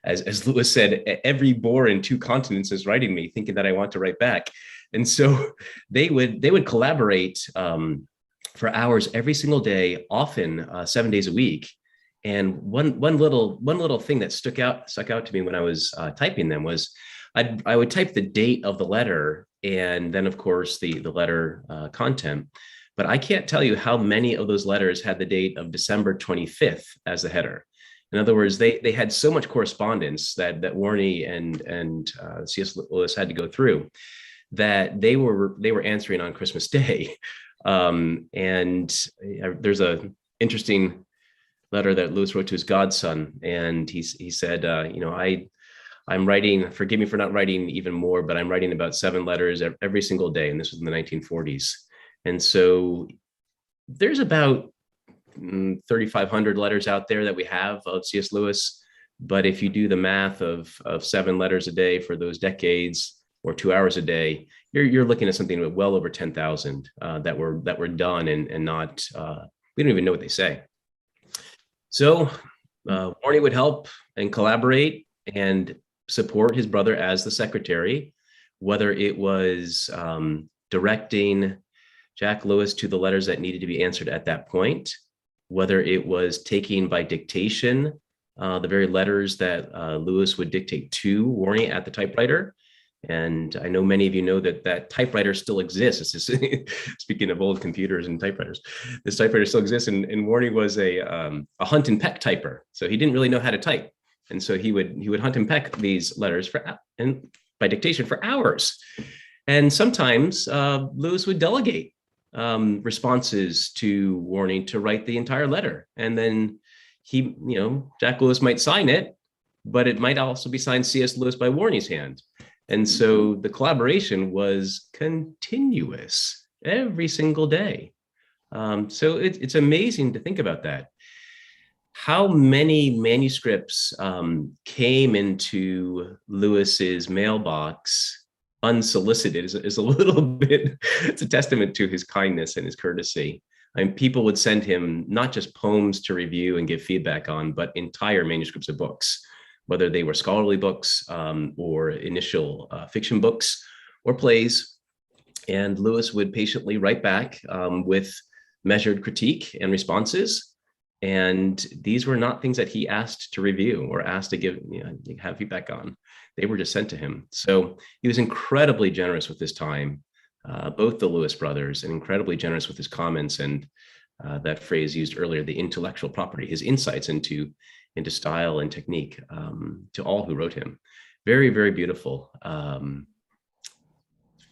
as Lewis said, every bore in 2 continents is writing me, thinking that I want to write back. And so they would collaborate for hours every single day, often 7 days a week. And one little thing that stuck out to me when I was typing them was I would type the date of the letter and then of course the letter content, but I can't tell you how many of those letters had the date of December 25th as the header. In other words, they had so much correspondence that Warnie and C.S. Lewis had to go through that they were answering on Christmas Day. And there's a interesting letter that Lewis wrote to his godson, and he said, I'm writing, forgive me for not writing even more, but I'm writing about 7 letters every single day, and this was in the 1940s. And so there's about 3,500 letters out there that we have of C.S. Lewis, but if you do the math of 7 letters a day for those decades, or 2 hours a day, you're looking at something well over 10,000 that were done and not, we don't even know what they say. So Warnie would help and collaborate and support his brother as the secretary, whether it was directing Jack Lewis to the letters that needed to be answered at that point, whether it was taking by dictation, the very letters that Lewis would dictate to Warney at the typewriter. And I know many of you know that that typewriter still exists. This is, speaking of old computers and typewriters, this typewriter still exists. And Warney was a hunt and peck typer, so he didn't really know how to type, and so he would hunt and peck these letters and by dictation for hours. And sometimes Lewis would delegate responses to Warney to write the entire letter, and then Jack Lewis might sign it, but it might also be signed C.S. Lewis by Warney's hand. And so the collaboration was continuous every single day. So it's amazing to think about that. How many manuscripts came into Lewis's mailbox unsolicited is a little bit, it's a testament to his kindness and his courtesy. I mean, people would send him not just poems to review and give feedback on, but entire manuscripts of books, whether they were scholarly books or initial fiction books or plays. And Lewis would patiently write back with measured critique and responses. And these were not things that he asked to review or asked to have feedback on. They were just sent to him. So he was incredibly generous with his time, both the Lewis brothers, and incredibly generous with his comments and that phrase used earlier, the intellectual property, his insights into style and technique to all who wrote him. Very, very beautiful.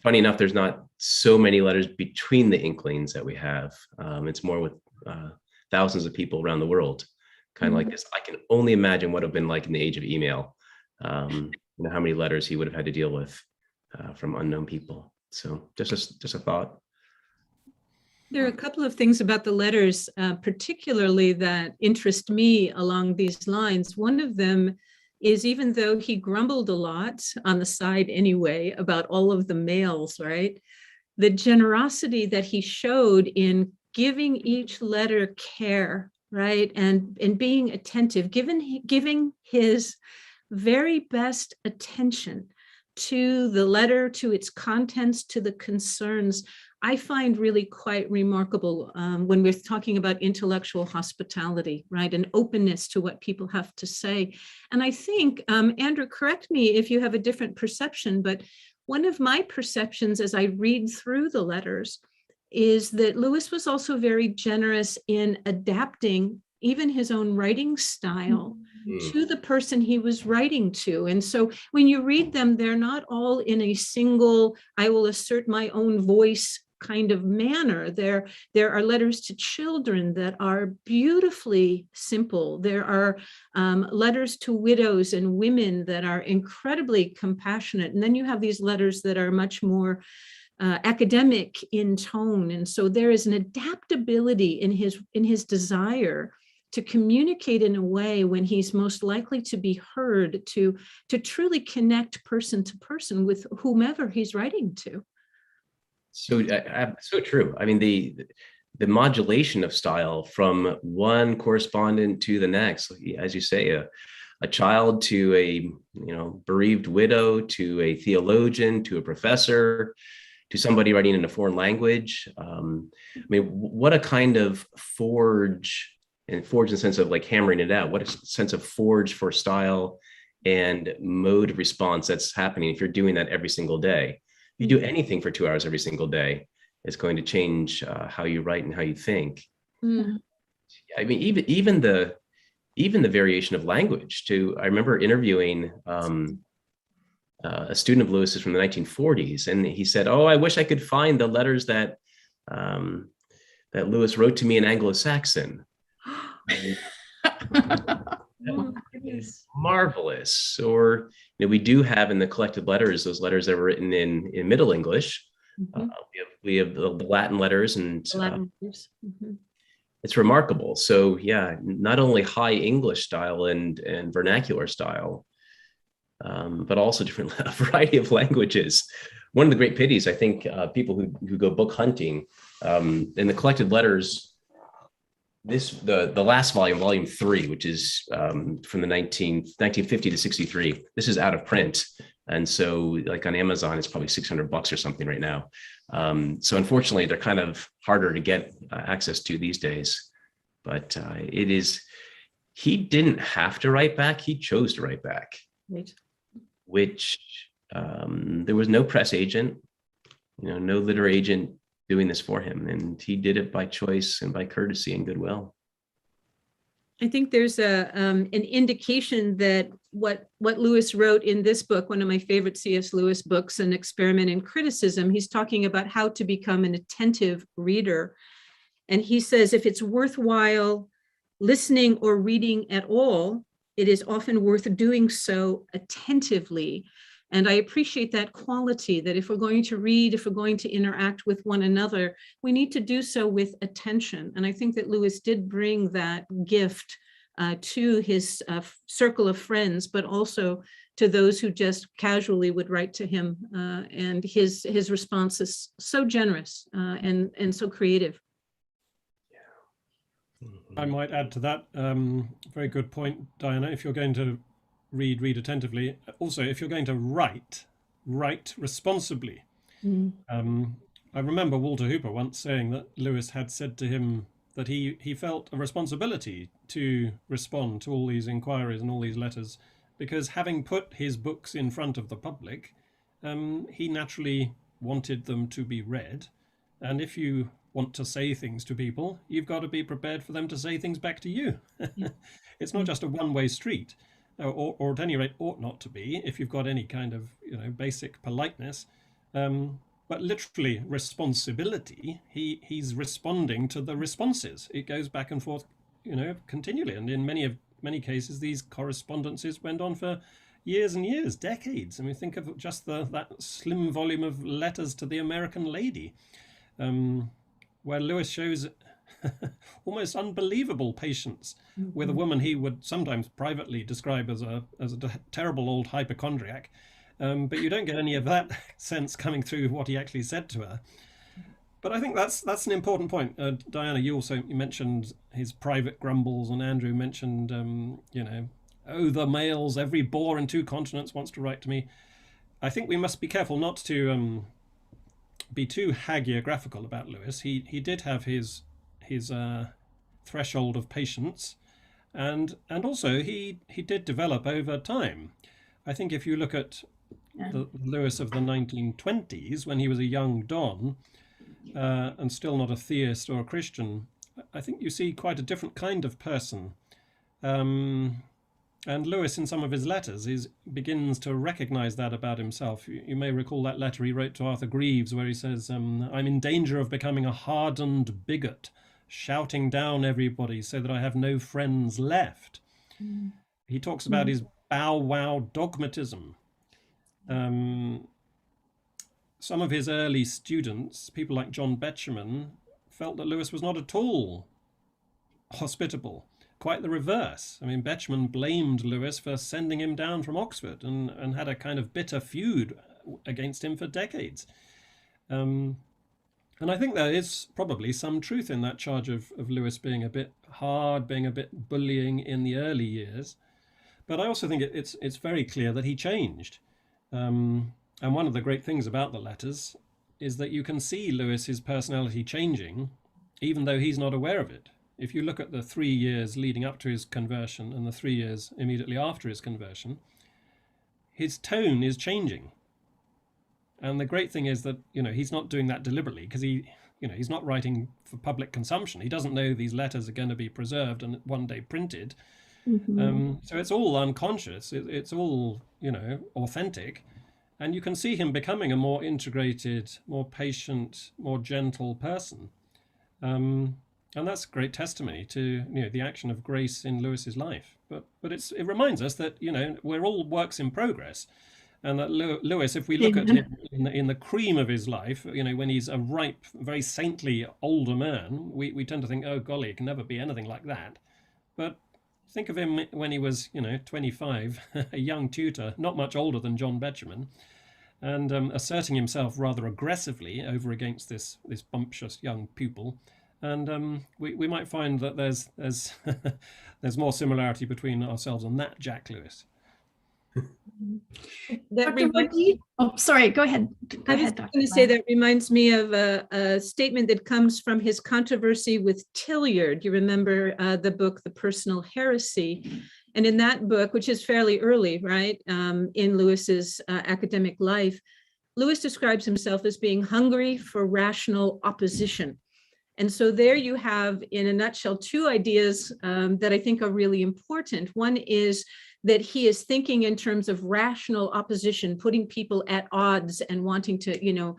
Funny enough, there's not so many letters between the Inklings that we have. It's more with thousands of people around the world, kind of like this. I can only imagine what it would have been like in the age of email. How many letters he would have had to deal with from unknown people. So just a thought. There are a couple of things about the letters, particularly that interest me along these lines. One of them is, even though he grumbled a lot on the side anyway about all of the mails, right? The generosity that he showed in giving each letter care, right? And being attentive, giving his very best attention to the letter, to its contents, to the concerns, I find really quite remarkable when we're talking about intellectual hospitality, right? And openness to what people have to say. And I think, Andrew, correct me if you have a different perception, but one of my perceptions as I read through the letters is that Lewis was also very generous in adapting even his own writing style to the person he was writing to. And so when you read them, they're not all in a single, I will assert my own voice kind of manner. There are letters to children that are beautifully simple. There are letters to widows and women that are incredibly compassionate. And then you have these letters that are much more academic in tone. And so there is an adaptability in his desire to communicate in a way when he's most likely to be heard, to truly connect person to person with whomever he's writing to. So true. I mean, the modulation of style from one correspondent to the next, as you say, a child to a bereaved widow, to a theologian, to a professor, to somebody writing in a foreign language. I mean, what a kind of forge in the sense of like hammering it out. What a sense of forge for style and mode of response that's happening if you're doing that every single day. You do anything for 2 hours every single day, it's going to change how you write and how you think. I mean, even the variation of language. I remember interviewing a student of Lewis's from the 1940s, and he said, "Oh, I wish I could find the letters that Lewis wrote to me in Anglo-Saxon." Marvelous. Or we do have in the collected letters those letters that were written in Middle English. We have the Latin letters, and it's remarkable. So yeah, not only high English style and vernacular style, but also different variety of languages. One of the great pities, I think, people who go book hunting, in the collected letters, the last volume, volume 3, which is from the 1950 to 63. This is out of print. And so like on Amazon, it's probably $600 or something right now. So unfortunately, they're kind of harder to get access to these days. But he didn't have to write back. He chose to write back, Right. which there was no press agent, no literary agent doing this for him. And he did it by choice and by courtesy and goodwill. I think there's an indication that what Lewis wrote in this book, one of my favorite C.S. Lewis books, An Experiment in Criticism, he's talking about how to become an attentive reader. And he says, if it's worthwhile listening or reading at all, it is often worth doing so attentively. And I appreciate that quality, that if we're going to read, if we're going to interact with one another, we need to do so with attention. And I think that Lewis did bring that gift to his circle of friends, but also to those who just casually would write to him. And his response is so generous and so creative. I might add to that. Very good point, Diana. If you're going to read attentively. Also, if you're going to write responsibly. I remember Walter Hooper once saying that Lewis had said to him that he felt a responsibility to respond to all these inquiries and all these letters, because having put his books in front of the public, he naturally wanted them to be read. And if you want to say things to people, you've got to be prepared for them to say things back to you. It's not just a one-way street. Or at any rate ought not to be, if you've got any kind of basic politeness, but literally responsibility. He's responding to the responses. It goes back and forth, continually, and in many cases these correspondences went on for years and years, decades. I mean, think of just that slim volume of letters to the American lady, where Lewis shows almost unbelievable patience with a woman he would sometimes privately describe as a terrible old hypochondriac, but you don't get any of that sense coming through what he actually said to her. But I think that's an important point. Diana, you mentioned his private grumbles, and Andrew mentioned the mails, every bore in 2 continents wants to write to me. I think we must be careful not to be too hagiographical about Lewis. He did have his threshold of patience, and also he did develop over time. I think if you look at the Lewis of the 1920s, when he was a young Don and still not a theist or a Christian, I think you see quite a different kind of person. And Lewis, in some of his letters, begins to recognize that about himself. You may recall that letter he wrote to Arthur Greaves, where he says, I'm in danger of becoming a hardened bigot, shouting down everybody so that I have no friends left. He talks about his bow-wow dogmatism. Some of his early students, people like John Betjeman, felt that Lewis was not at all hospitable. Quite the reverse. I mean, Betjeman blamed Lewis for sending him down from Oxford and had a kind of bitter feud against him for decades. And I think there is probably some truth in that charge of Lewis being a bit hard, being a bit bullying in the early years. But I also think it's very clear that he changed. And one of the great things about the letters is that you can see Lewis's personality changing, even though he's not aware of it. If you look at the 3 years leading up to his conversion and the 3 years immediately after his conversion, his tone is changing. And the great thing is that, he's not doing that deliberately, because he's not writing for public consumption. He doesn't know these letters are going to be preserved and one day printed. So it's all unconscious. It's all, authentic. And you can see him becoming a more integrated, more patient, more gentle person. And that's great testimony to the action of grace in Lewis's life. But it reminds us that we're all works in progress, and that Lewis, if we look at him in the cream of his life, when he's a ripe, very saintly older man, we tend to think, oh golly, it can never be anything like that. But think of him when he was 25, a young tutor, not much older than John Betjeman, and asserting himself rather aggressively over against this bumptious young pupil. And we might find that there's there's more similarity between ourselves and that Jack Lewis. That Dr. reminds Woody? Oh, sorry, go ahead. Go I was ahead, Dr. going to say Lamb. that reminds me of a statement that comes from his controversy with Tilliard. You remember the book, The Personal Heresy. And in that book, which is fairly early, right, in Lewis's academic life, Lewis describes himself as being hungry for rational opposition. And so there you have, in a nutshell, two ideas that I think are really important. One is that he is thinking in terms of rational opposition, putting people at odds and wanting to, you know,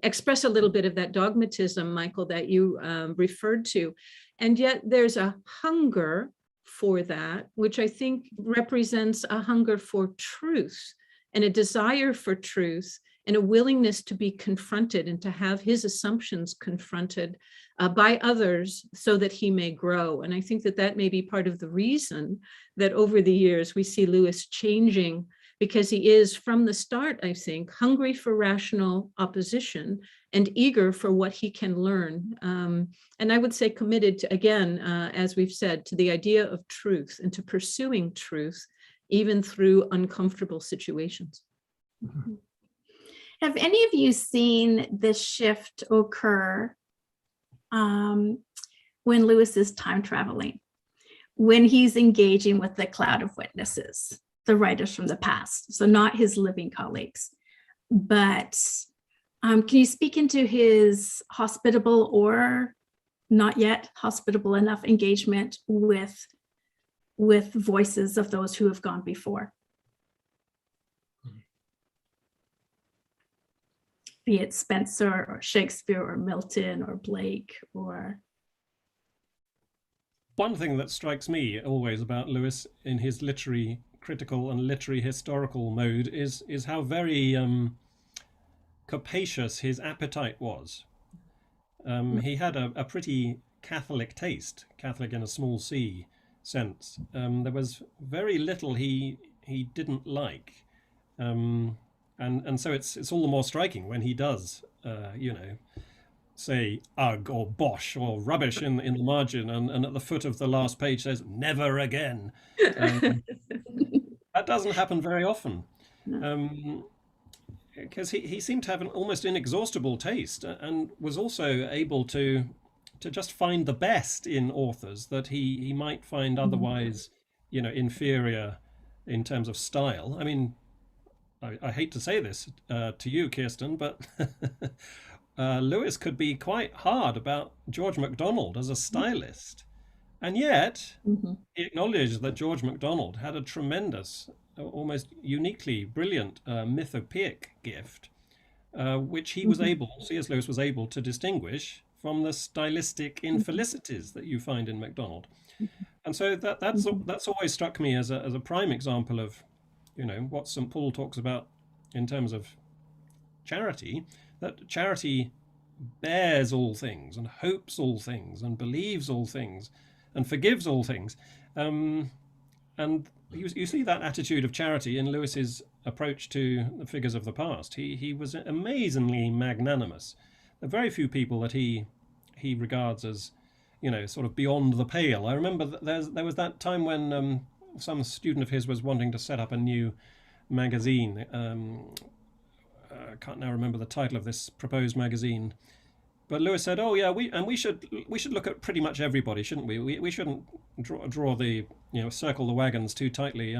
express a little bit of that dogmatism, Michael, that you referred to. And yet there's a hunger for that, which I think represents a hunger for truth and a desire for truth and a willingness to be confronted and to have his assumptions confronted by others so that he may grow. And I think that that may be part of the reason that over the years we see Lewis changing, because he is from the start, I think, hungry for rational opposition and eager for what he can learn. And I would say committed to, again, as we've said, to the idea of truth and to pursuing truth, even through uncomfortable situations. Mm-hmm. Have any of you seen this shift occur when Lewis is time traveling, when he's engaging with the cloud of witnesses, the writers from the past, so not his living colleagues, but can you speak into his hospitable or not yet hospitable enough engagement with voices of those who have gone before? Be it Spencer or Shakespeare or Milton or Blake or... One thing that strikes me always about Lewis in his literary critical and literary historical mode is how very capacious his appetite was. He had a pretty Catholic taste, Catholic in a small c sense. There was very little he didn't like. And so it's all the more striking when he does, you know, say ugh or bosh or rubbish in the margin, and at the foot of the last page says never again. That doesn't happen very often, because he seemed to have an almost inexhaustible taste, and was also able to just find the best in authors that he might find otherwise, you know, inferior in terms of style. I mean, I hate to say this to you, Kirsten, but Lewis could be quite hard about George MacDonald as a stylist. And yet, he acknowledged that George MacDonald had a tremendous, almost uniquely brilliant mythopoeic gift, which he was able, C.S. Lewis was able to distinguish from the stylistic infelicities that you find in MacDonald. And so that's always struck me as a prime example of, you know, what St. Paul talks about in terms of charity, that charity bears all things and hopes all things and believes all things and forgives all things. And you see that attitude of charity in Lewis's approach to the figures of the past. He was amazingly magnanimous. There are very few people that he regards as, you know, sort of beyond the pale. I remember there was that time when some student of his was wanting to set up a new magazine. I can't now remember the title of this proposed magazine, but Lewis said, "Oh yeah, we should look at pretty much everybody, shouldn't we? We shouldn't draw the, you know, circle the wagons too tightly.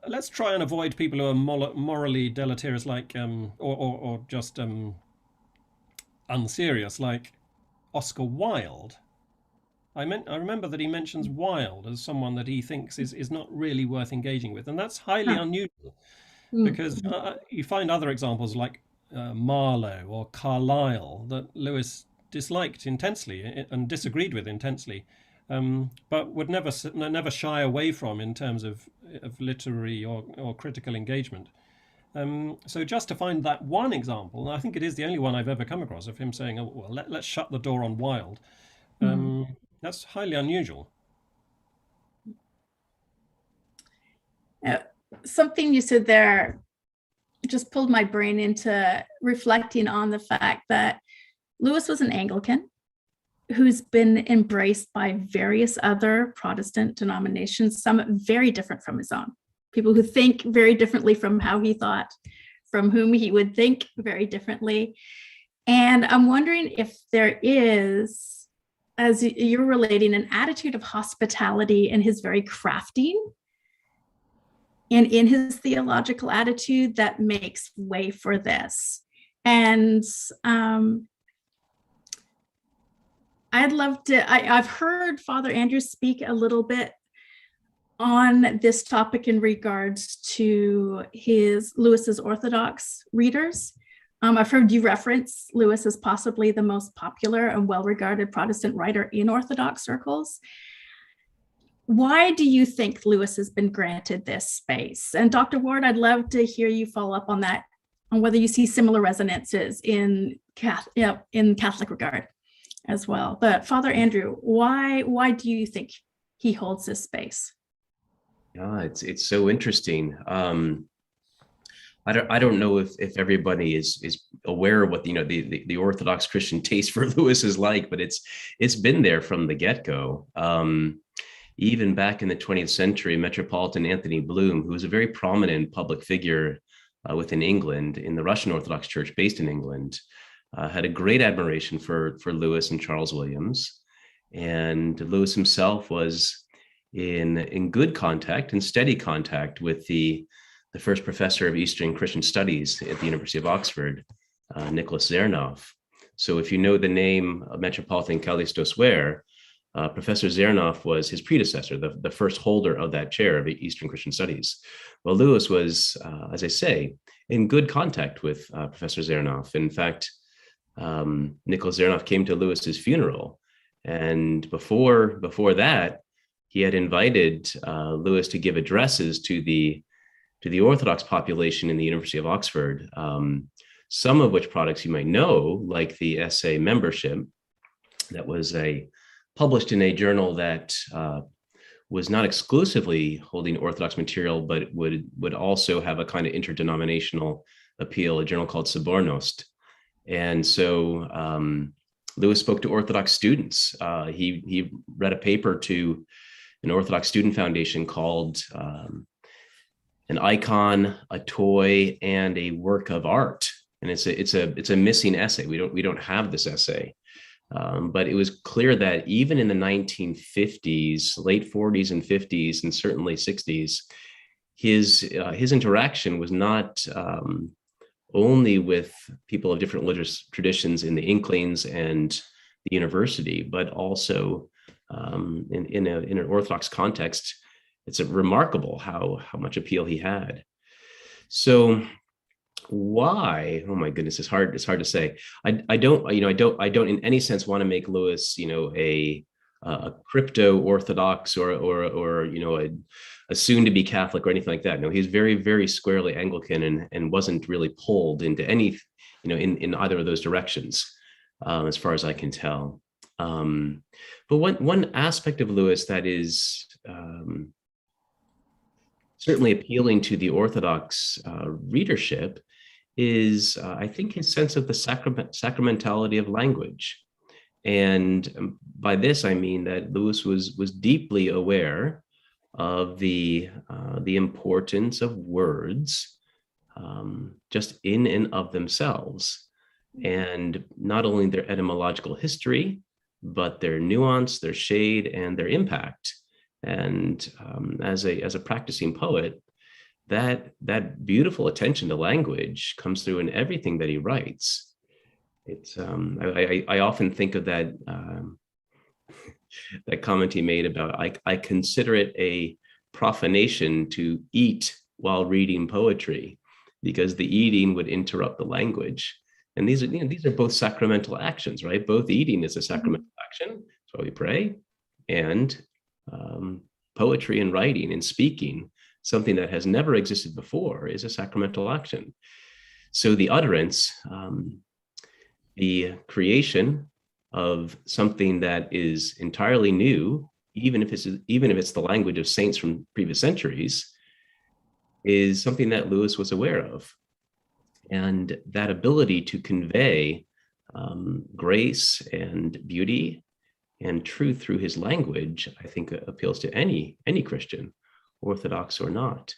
Let's try and avoid people who are morally deleterious, like or just unserious, like Oscar Wilde." I remember that he mentions Wilde as someone that he thinks is not really worth engaging with, and that's highly unusual, because you find other examples like Marlowe or Carlyle that Lewis disliked intensely and disagreed with intensely, but would never shy away from in terms of literary or critical engagement. So just to find that one example, and I think it is the only one I've ever come across of him saying, "Oh, well, let's shut the door on Wilde." That's highly unusual. Something you said there just pulled my brain into reflecting on the fact that Lewis was an Anglican who's been embraced by various other Protestant denominations, some very different from his own. people who think very differently from how he thought, from whom he would think very differently. And I'm wondering if there is, as you're relating, an attitude of hospitality in his very crafting and in his theological attitude that makes way for this. And I'd love to, I've heard Father Andrew speak a little bit on this topic in regards to Lewis's Orthodox readers. I've heard you reference Lewis as possibly the most popular and well-regarded Protestant writer in Orthodox circles. Why do you think Lewis has been granted this space? And Dr. Ward, I'd love to hear you follow up on that, on whether you see similar resonances in Catholic regard as well. But Father Andrew, why do you think he holds this space? Yeah, it's so interesting. I don't know if everybody is aware of what the Orthodox Christian taste for Lewis is like, but it's been there from the get-go. Even back in the 20th century, Metropolitan Anthony Bloom, who was a very prominent public figure within England in the Russian Orthodox Church based in England, had a great admiration for Lewis and Charles Williams. And Lewis himself was in good contact and steady contact with the first professor of Eastern Christian Studies at the University of Oxford, Nicholas Zernov. So if you know the name of Metropolitan Kallistos Ware, Professor Zernov was his predecessor, the first holder of that chair of Eastern Christian Studies. Well, Lewis was, as I say, in good contact with Professor Zernov. In fact, Nicholas Zernov came to Lewis's funeral, and before that, he had invited Lewis to give addresses to the Orthodox population in the University of Oxford, some of which products you might know, like the essay Membership, that was published in a journal that was not exclusively holding Orthodox material, but would also have a kind of interdenominational appeal, a journal called Sobornost. And so Lewis spoke to Orthodox students. He read a paper to an Orthodox student foundation called An Icon, a Toy, and a Work of Art. And it's a missing essay. We don't have this essay. But it was clear that even in the 1950s, late 40s and 50s, and certainly 60s, his interaction was not only with people of different religious traditions in the Inklings and the university, but also in an Orthodox context. It's remarkable how much appeal he had. So why? Oh my goodness, it's hard to say. I don't in any sense want to make Lewis, a crypto Orthodox or a soon to be Catholic or anything like that. No, he's very, very squarely Anglican and wasn't really pulled into any, in either of those directions, as far as I can tell. But one aspect of Lewis that is certainly appealing to the Orthodox readership is, I think, his sense of the sacramentality of language. And by this, I mean that Lewis was deeply aware of the importance of words just in and of themselves, and not only their etymological history, but their nuance, their shade, and their impact. And as a practicing poet, that beautiful attention to language comes through in everything that he writes. It's I often think of that that comment he made about I consider it a profanation to eat while reading poetry, because the eating would interrupt the language. And these are both sacramental actions, right? Both eating is a sacramental action, that's why we pray, and poetry and writing and speaking, something that has never existed before, is a sacramental action. So the utterance, the creation of something that is entirely new, even if it's the language of saints from previous centuries, is something that Lewis was aware of. And that ability to convey grace and beauty and truth through his language, I think, appeals to any Christian, Orthodox or not.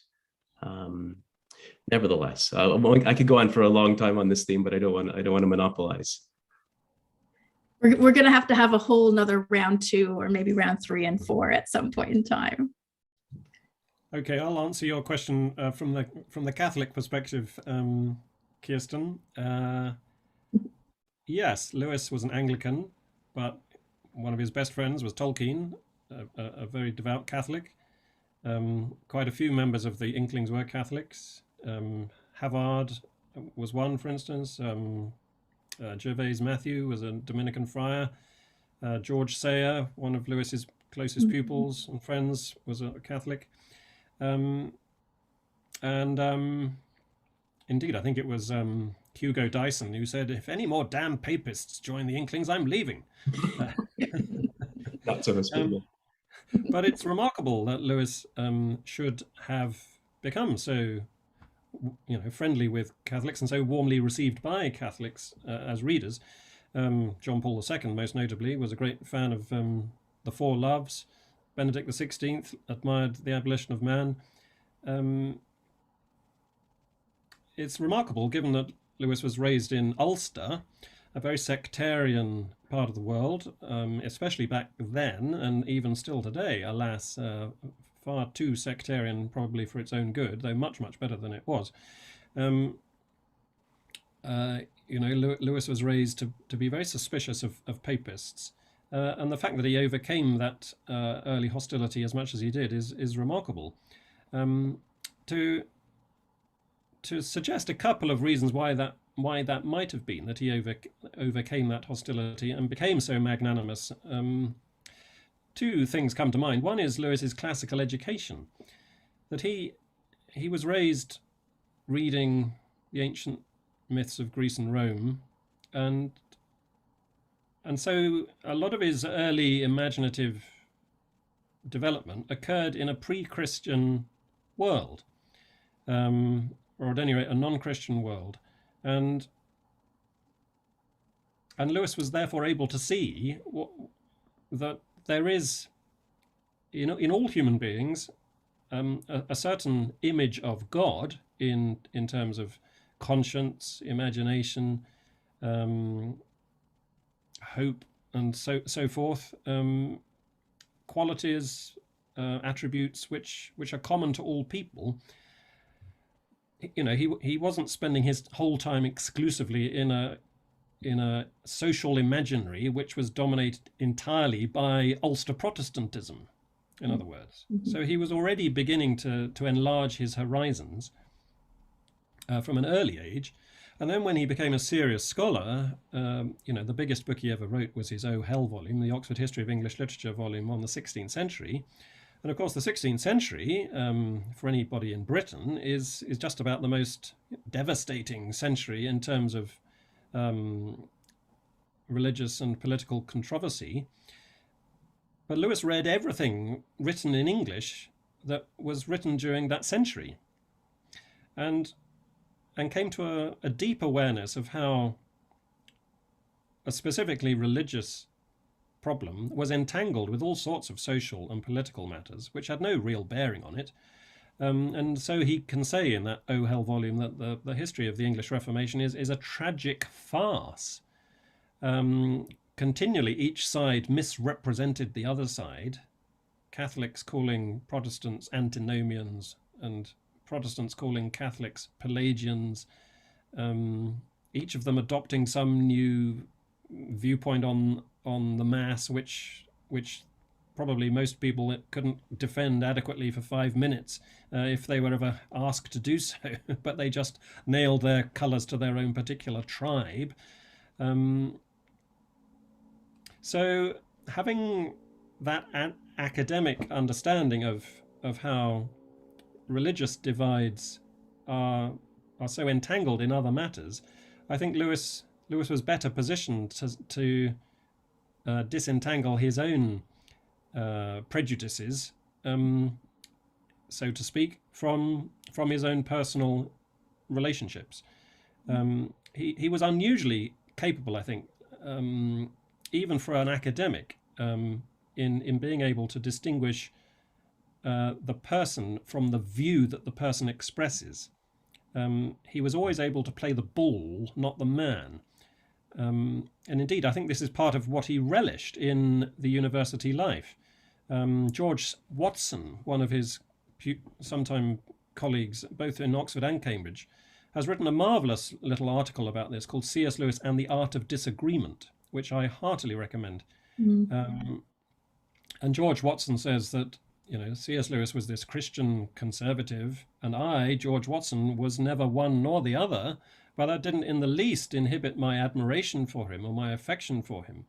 Nevertheless, I could go on for a long time on this theme, but I don't want to monopolize. We're going to have a whole nother round 2 or maybe round 3 and 4 at some point in time. Okay, I'll answer your question from the Catholic perspective, Kirsten. Yes, Lewis was an Anglican, but one of his best friends was Tolkien, a very devout Catholic. Quite a few members of the Inklings were Catholics. Havard was one, for instance. Gervase Matthew was a Dominican friar. George Sayer, one of Lewis's closest pupils and friends, was a Catholic. Indeed, I think it was Hugo Dyson who said, "If any more damn papists join the Inklings, I'm leaving." Not so much. But it's remarkable that Lewis should have become so, friendly with Catholics and so warmly received by Catholics as readers. John Paul II, most notably, was a great fan of the Four Loves. Benedict XVI admired the abolition of man. It's remarkable, given that Lewis was raised in Ulster, a very sectarian part of the world, especially back then and even still today, alas, far too sectarian probably for its own good, though much, much better than it was. Lewis was raised to be very suspicious of papists. And the fact that he overcame that early hostility as much as he did is remarkable. To suggest a couple of reasons why that might have been that he overcame that hostility and became so magnanimous. Two things come to mind. One is Lewis's classical education, that he was raised reading the ancient myths of Greece and Rome, and so a lot of his early imaginative development occurred in a pre-Christian world, or at any rate a non-Christian world, and Lewis was therefore able to see that there is, in all human beings, a certain image of God in terms of conscience, imagination, hope, and so forth, qualities, attributes which are common to all people. He wasn't spending his whole time exclusively in a social imaginary which was dominated entirely by Ulster Protestantism, in other words. So he was already beginning to enlarge his horizons from an early age. And then when he became a serious scholar, the biggest book he ever wrote was his Oh Hell volume, the Oxford History of English Literature volume on the 16th century. And of course, the 16th century, for anybody in Britain, is just about the most devastating century in terms of religious and political controversy. But Lewis read everything written in English that was written during that century, and came to a deep awareness of how a specifically religious problem was entangled with all sorts of social and political matters which had no real bearing on it. And so he can say in that Oh Hell volume that the history of the English Reformation is a tragic farce. Continually each side misrepresented the other side, Catholics calling Protestants antinomians and Protestants calling Catholics Pelagians, each of them adopting some new viewpoint on the Mass, which probably most people couldn't defend adequately for 5 minutes if they were ever asked to do so, but they just nailed their colours to their own particular tribe. So having that academic understanding of how religious divides are so entangled in other matters, I think Lewis was better positioned to disentangle his own prejudices, so to speak, from his own personal relationships. He was unusually capable, I think, even for an academic, in being able to distinguish the person from the view that the person expresses. He was always able to play the bull, not the man. And indeed, I think this is part of what he relished in the university life. George Watson, one of his sometime colleagues, both in Oxford and Cambridge, has written a marvelous little article about this called C.S. Lewis and the Art of Disagreement, which I heartily recommend. And George Watson says that, you know, C.S. Lewis was this Christian conservative, and I, George Watson, was never one nor the other, but that didn't in the least inhibit my admiration for him or my affection for him.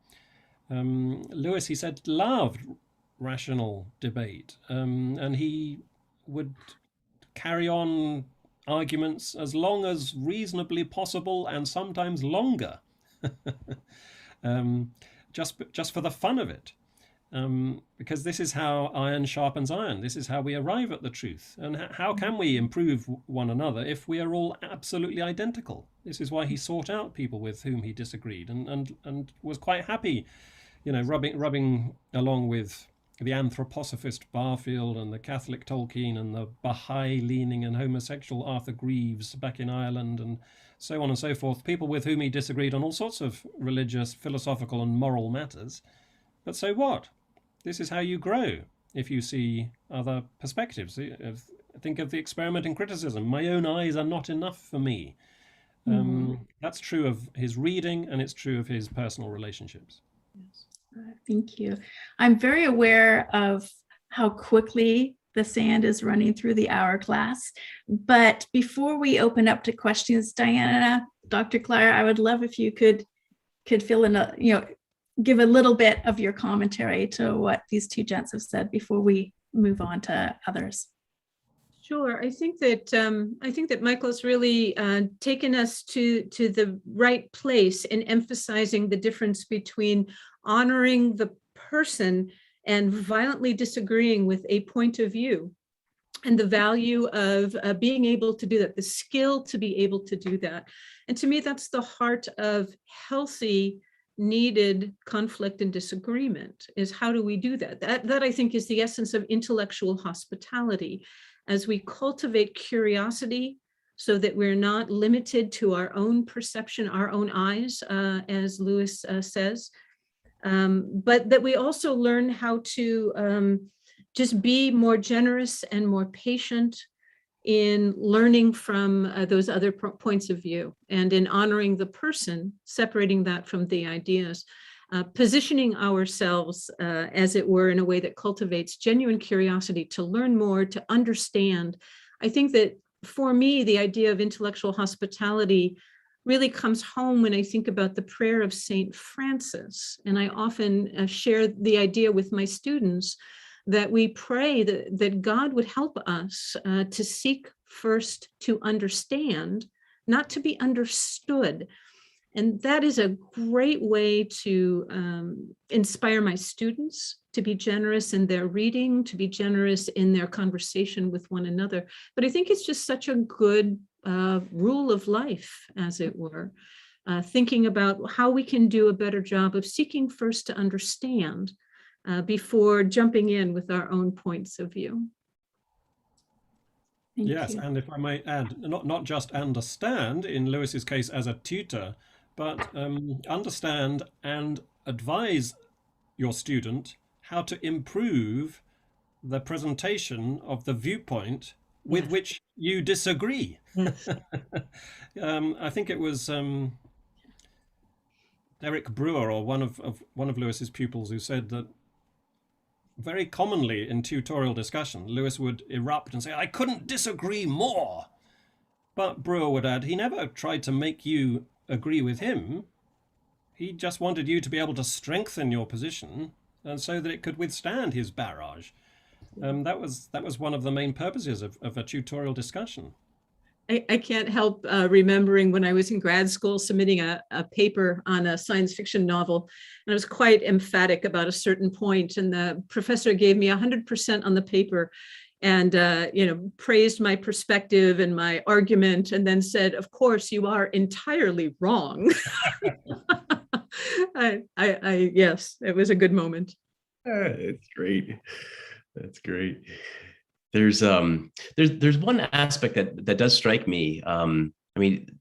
Lewis, he said, loved rational debate, and he would carry on arguments as long as reasonably possible and sometimes longer, just for the fun of it. Because this is how iron sharpens iron. This is how we arrive at the truth. And how can we improve one another if we are all absolutely identical? This is why he sought out people with whom he disagreed and was quite happy, you know, rubbing along with the anthroposophist Barfield and the Catholic Tolkien and the Baha'i-leaning and homosexual Arthur Greaves back in Ireland and so on and so forth, people with whom he disagreed on all sorts of religious, philosophical and moral matters. But so what? This is how you grow if you see other perspectives. Think of the experiment in criticism. My own eyes are not enough for me. That's true of his reading, and it's true of his personal relationships. Yes. Thank you. I'm very aware of how quickly the sand is running through the hourglass. But before we open up to questions, Diana, Dr. Clare, I would love if you could fill in give a little bit of your commentary to what these two gents have said before we move on to others. Sure. I think that Michael's really taken us to the right place in emphasizing the difference between honoring the person and violently disagreeing with a point of view, and the value of being able to do that, the skill to be able to do that. And to me, that's the heart of healthy, needed conflict and disagreement, is how do we do that? That I think is the essence of intellectual hospitality, as we cultivate curiosity so that we're not limited to our own perception, our own eyes, as Lewis says, but that we also learn how to just be more generous and more patient in learning from those other points of view, and in honoring the person, separating that from the ideas, positioning ourselves, as it were, in a way that cultivates genuine curiosity to learn more, to understand. I think that for me, the idea of intellectual hospitality really comes home when I think about the prayer of Saint Francis. And I often share the idea with my students that we pray that God would help us to seek first to understand, not to be understood. And that is a great way to inspire my students to be generous in their reading, to be generous in their conversation with one another. But I think it's just such a good rule of life, as it were, thinking about how we can do a better job of seeking first to understand before jumping in with our own points of view. Thank Yes, you. and if I may add, not just understand in Lewis's case as a tutor, but understand and advise your student how to improve the presentation of the viewpoint with Yes. which you disagree. Yes. I think it was Derek Brewer, or one of Lewis's pupils, who said that very commonly in tutorial discussion, Lewis would erupt and say, "I couldn't disagree more." But Brewer would add, he never tried to make you agree with him. He just wanted you to be able to strengthen your position, and so that it could withstand his barrage. That was one of the main purposes of a tutorial discussion. I can't help remembering when I was in grad school submitting a paper on a science fiction novel, and I was quite emphatic about a certain point, and the professor gave me 100% on the paper, and praised my perspective and my argument, and then said, "Of course, you are entirely wrong." Yes, it was a good moment. It's great. That's great. there's one aspect that does strike me. I mean,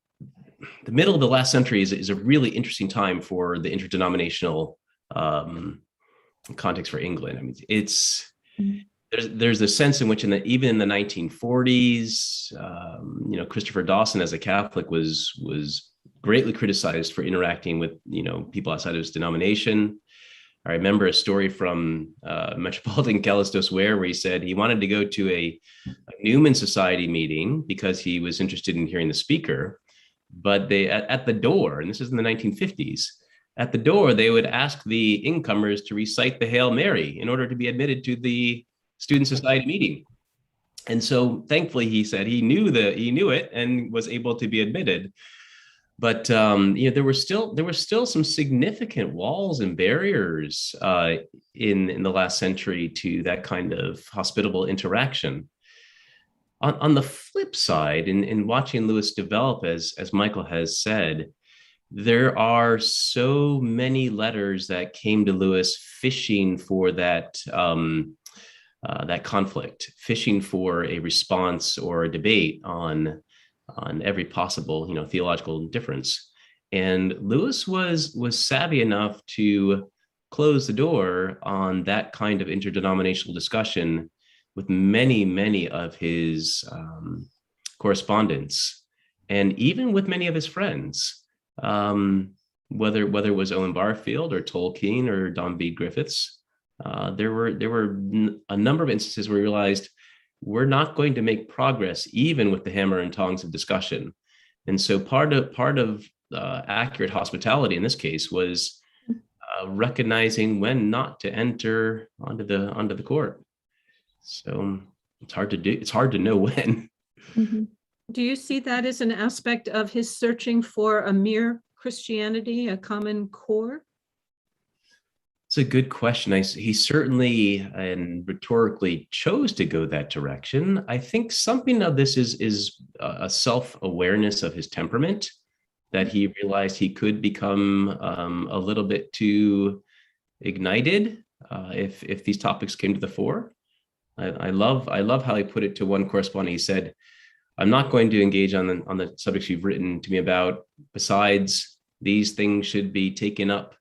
the middle of the last century is a really interesting time for the interdenominational context for England. I mean, it's there's a sense in which even in the 1940s, Christopher Dawson as a Catholic was greatly criticized for interacting with people outside of his denomination. I remember a story from Metropolitan Callistos Ware where he said he wanted to go to a Newman Society meeting because he was interested in hearing the speaker, but they at the door, and this is in the 1950s, at the door they would ask the incomers to recite the Hail Mary in order to be admitted to the Student Society meeting. And so thankfully he said he knew it and was able to be admitted. But there were still some significant walls and barriers in the last century to that kind of hospitable interaction. On the flip side, in watching Lewis develop, as Michael has said, there are so many letters that came to Lewis fishing for that conflict, fishing for a response or a debate on every possible theological difference. And Lewis was savvy enough to close the door on that kind of interdenominational discussion with many of his correspondents, and even with many of his friends, whether it was Owen Barfield or Tolkien or Don Bede Griffiths. There were a number of instances where we realized we're not going to make progress even with the hammer and tongs of discussion. And so part of accurate hospitality in this case was recognizing when not to enter onto the court. So it's hard to do. It's hard to know when. Mm-hmm. Do you see that as an aspect of his searching for a mere Christianity, a common core? It's a good question. He certainly and rhetorically chose to go that direction. I think something of this is a self-awareness of his temperament, that he realized he could become a little bit too ignited if these topics came to the fore. I love how he put it to one correspondent. He said, "I'm not going to engage on the subjects you've written to me about. Besides, these things should be taken up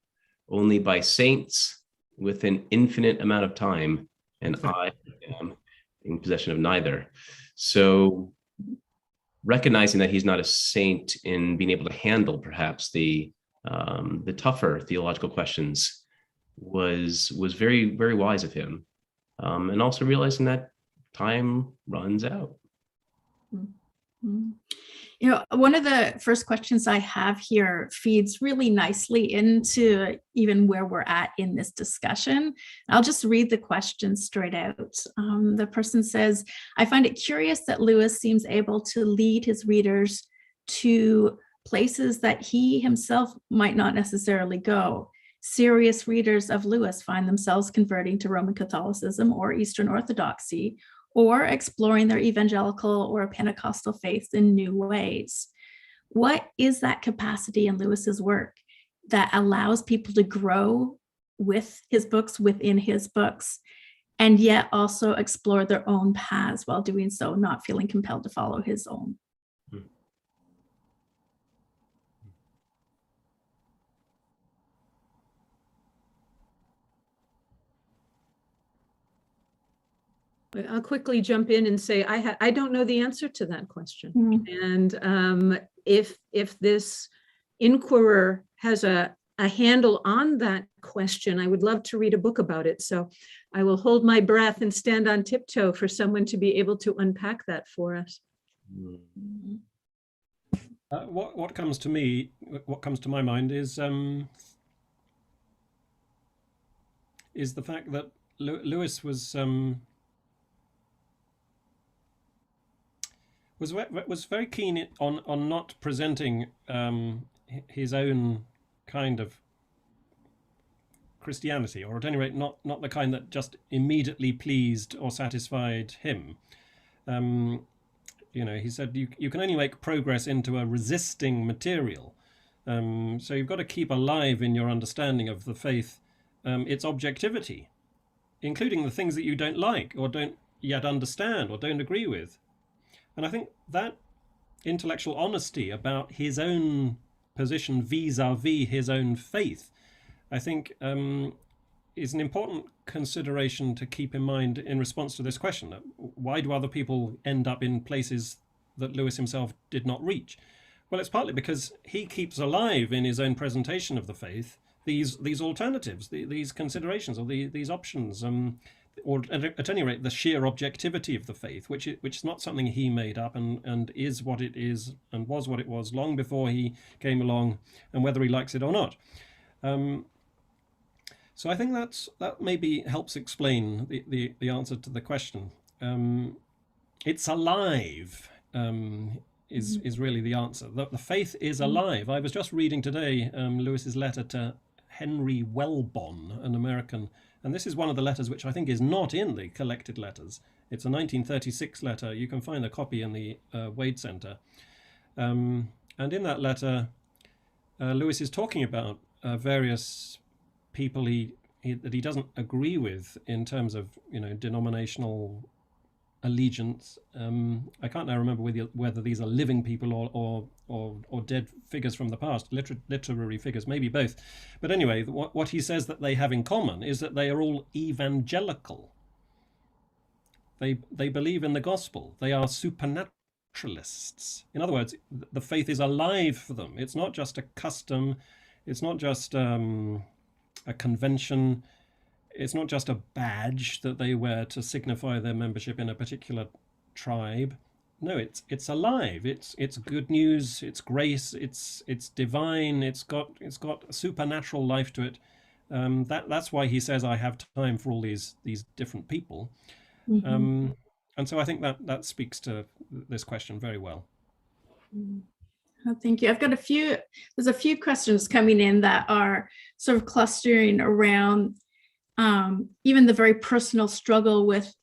only by saints with an infinite amount of time, and I am in possession of neither." So recognizing that he's not a saint in being able to handle perhaps the tougher theological questions was very, very wise of him. And also realizing that time runs out. Mm-hmm. One of the first questions I have here feeds really nicely into even where we're at in this discussion. I'll just read the question straight out. The person says, "I find it curious that Lewis seems able to lead his readers to places that he himself might not necessarily go. Serious readers of Lewis find themselves converting to Roman Catholicism or Eastern Orthodoxy, or exploring their evangelical or Pentecostal faith in new ways. What is that capacity in Lewis's work that allows people to grow with his books, within his books, and yet also explore their own paths while doing so, not feeling compelled to follow his own?" I'll quickly jump in and say I don't know the answer to that question. Mm. And if this inquirer has a handle on that question, I would love to read a book about it. So I will hold my breath and stand on tiptoe for someone to be able to unpack that for us. What comes to me, what comes to my mind is the fact that Lewis was very keen on not presenting his own kind of Christianity, or at any rate not the kind that just immediately pleased or satisfied him. He said you can only make progress into a resisting material. So you've got to keep alive in your understanding of the faith its objectivity, including the things that you don't like or don't yet understand or don't agree with. And I think that intellectual honesty about his own position vis-a-vis his own faith, I think is an important consideration to keep in mind in response to this question. Why do other people end up in places that Lewis himself did not reach? Well, it's partly because he keeps alive in his own presentation of the faith these alternatives, these considerations, or these options, or at any rate the sheer objectivity of the faith, which is not something he made up, and is what it is and was what it was long before he came along, and whether he likes it or not. So I think that maybe helps explain the answer to the question. It's alive. Is really the answer. The faith is alive. I was just reading today Lewis's letter to Henry Welbon, an American, and this is one of the letters which I think is not in the collected letters. It's a 1936 letter. You can find a copy in the Wade Center. And in that letter, Lewis is talking about various people that he doesn't agree with in terms of denominational allegiance. I can't now remember whether these are living people or dead figures from the past, literary figures, maybe both. But anyway, what he says that they have in common is that they are all evangelical. They believe in the gospel. They are supernaturalists. In other words, the faith is alive for them. It's not just a custom. It's not just a convention. It's not just a badge that they wear to signify their membership in a particular tribe. No, it's alive. It's good news. It's grace. It's divine. It's got a supernatural life to it. That's why he says, I have time for all these different people. Mm-hmm. And so I think that speaks to this question very well. Oh, thank you. I've got there's a few questions coming in that are sort of clustering around even the very personal struggle with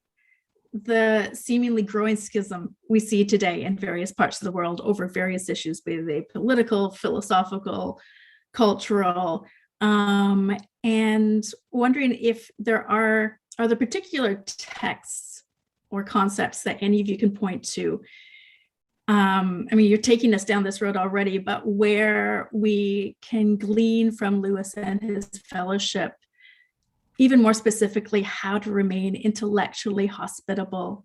the seemingly growing schism we see today in various parts of the world over various issues, be they political, philosophical, cultural, and wondering if are there particular texts or concepts that any of you can point to. I mean, you're taking us down this road already, but where we can glean from Lewis and his fellowship, even more specifically, how to remain intellectually hospitable,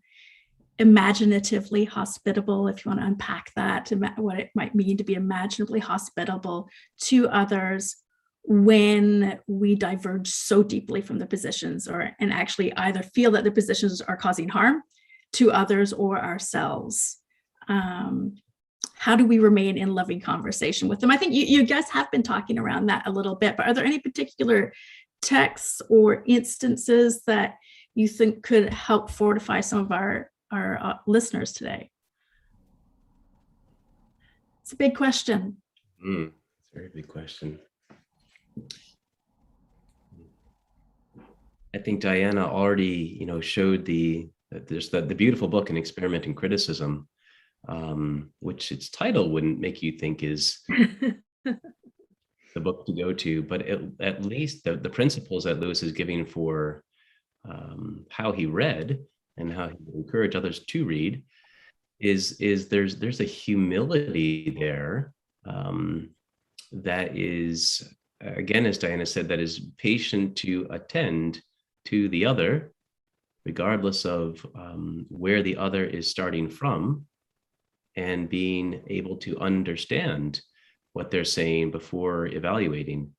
imaginatively hospitable, if you want to unpack that, what it might mean to be imaginatively hospitable to others when we diverge so deeply from the positions, and actually either feel that the positions are causing harm to others or ourselves. How do we remain in loving conversation with them? I think you guys have been talking around that a little bit, but are there any particular texts or instances that you think could help fortify some of our listeners today? It's a big question. It's a very big question. I think Diana already, showed there's the beautiful book, An Experiment in Criticism, which its title wouldn't make you think is the book to go to, but at least the principles that Lewis is giving for how he read and how he would encourage others to read is there's a humility there that is, again, as Diana said, that is patient to attend to the other, regardless of where the other is starting from, and being able to understand what they're saying before evaluating.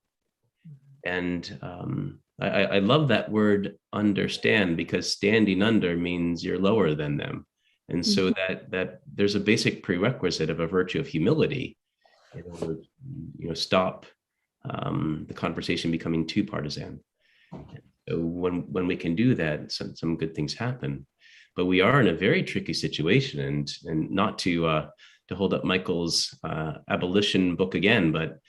And I love that word understand, because standing under means you're lower than them. And so that there's a basic prerequisite of a virtue of humility in order to stop the conversation becoming too partisan. So when we can do that, some good things happen. But we are in a very tricky situation, and not to hold up Michael's abolition book again, but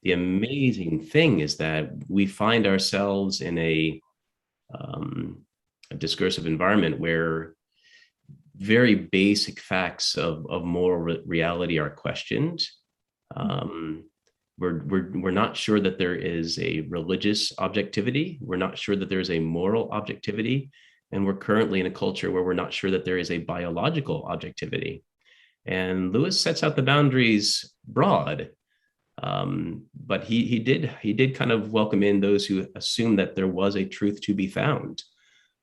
the amazing thing is that we find ourselves in a discursive environment where very basic facts of moral reality are questioned. We're not sure that there is a religious objectivity. We're not sure that there's a moral objectivity. And we're currently in a culture where we're not sure that there is a biological objectivity. And Lewis sets out the boundaries broad, but he did kind of welcome in those who assumed that there was a truth to be found,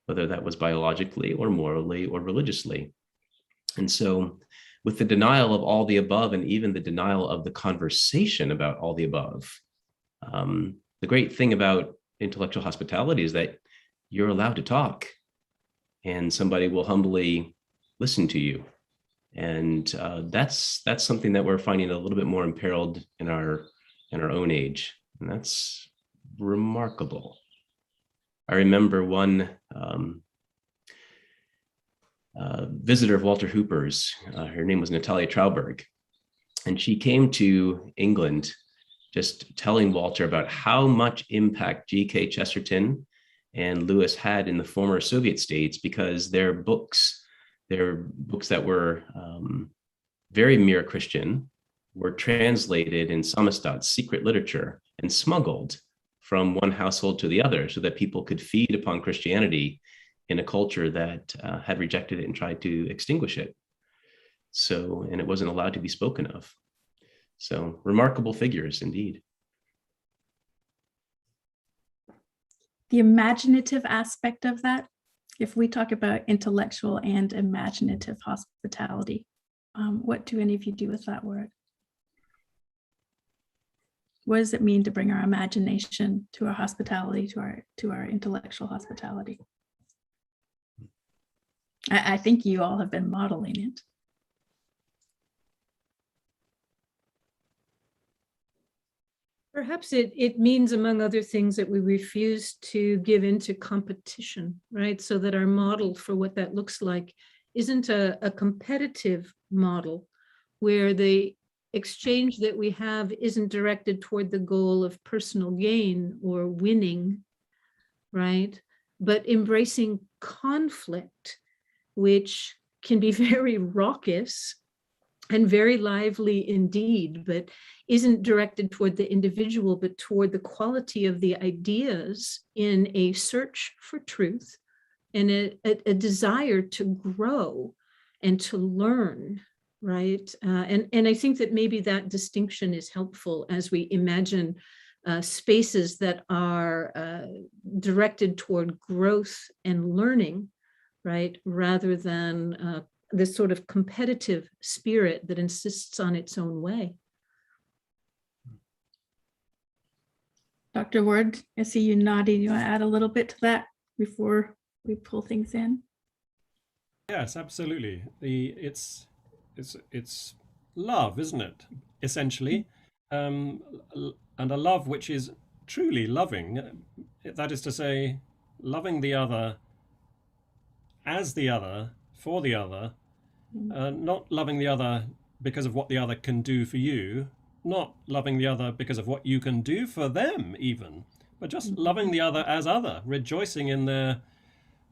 whether that was biologically or morally or religiously. And so with the denial of all the above, and even the denial of the conversation about all the above, the great thing about intellectual hospitality is that you're allowed to talk, and somebody will humbly listen to you. And that's something that we're finding a little bit more imperiled in our own age, and that's remarkable. I remember one visitor of Walter Hooper's. Her name was Natalia Trauberg, and she came to England just telling Walter about how much impact G.K. Chesterton and Lewis had in the former Soviet states, because their books that were very mere Christian were translated in Samizdat's secret literature and smuggled from one household to the other, so that people could feed upon Christianity in a culture that had rejected it and tried to extinguish it. So, and it wasn't allowed to be spoken of. So, remarkable figures indeed. The imaginative aspect of that, if we talk about intellectual and imaginative hospitality, what do any of you do with that word? What does it mean to bring our imagination to our hospitality, to our intellectual hospitality? I think you all have been modeling it. Perhaps it means, among other things, that we refuse to give into competition, right? So that our model for what that looks like isn't a competitive model where the exchange that we have isn't directed toward the goal of personal gain or winning, right? But embracing conflict, which can be very raucous and very lively indeed, but isn't directed toward the individual, but toward the quality of the ideas in a search for truth and a desire to grow and to learn, right? And I think that maybe that distinction is helpful as we imagine spaces that are directed toward growth and learning, right? Rather than this sort of competitive spirit that insists on its own way. Dr. Ward, I see you nodding. You want to add a little bit to that before we pull things in? Yes, absolutely. It's love, isn't it? Essentially, and a love which is truly loving. That is to say, loving the other as the other, for the other, not loving the other because of what the other can do for you, not loving the other because of what you can do for them even, but just loving the other as other, rejoicing in their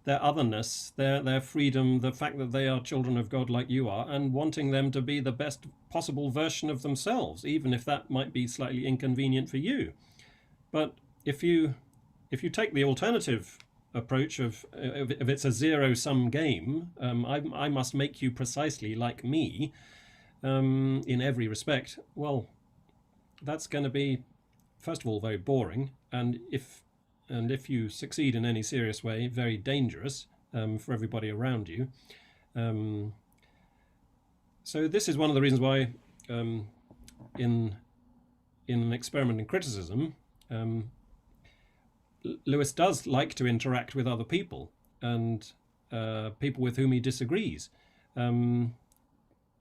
otherness, their freedom, the fact that they are children of God like you are, and wanting them to be the best possible version of themselves, even if that might be slightly inconvenient for you. But if you take the alternative approach of if it's a zero-sum game, I must make you precisely like me in every respect, well, that's going to be, first of all, very boring, and if you succeed in any serious way, very dangerous for everybody around you. So this is one of the reasons why in an experiment in criticism, Lewis does like to interact with other people and people with whom he disagrees, and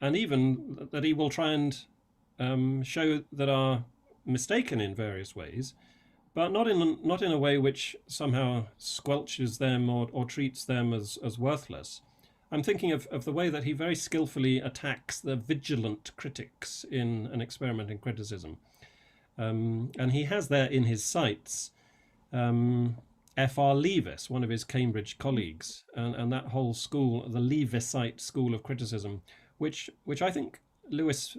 even that he will try and show that are mistaken in various ways, but not in a way which somehow squelches them or treats them as worthless. I'm thinking of the way that he very skillfully attacks the vigilant critics in an experiment in criticism, and he has there in his sights F.R. Leavis, one of his Cambridge colleagues, and that whole school, the Leavisite school of criticism, which I think Lewis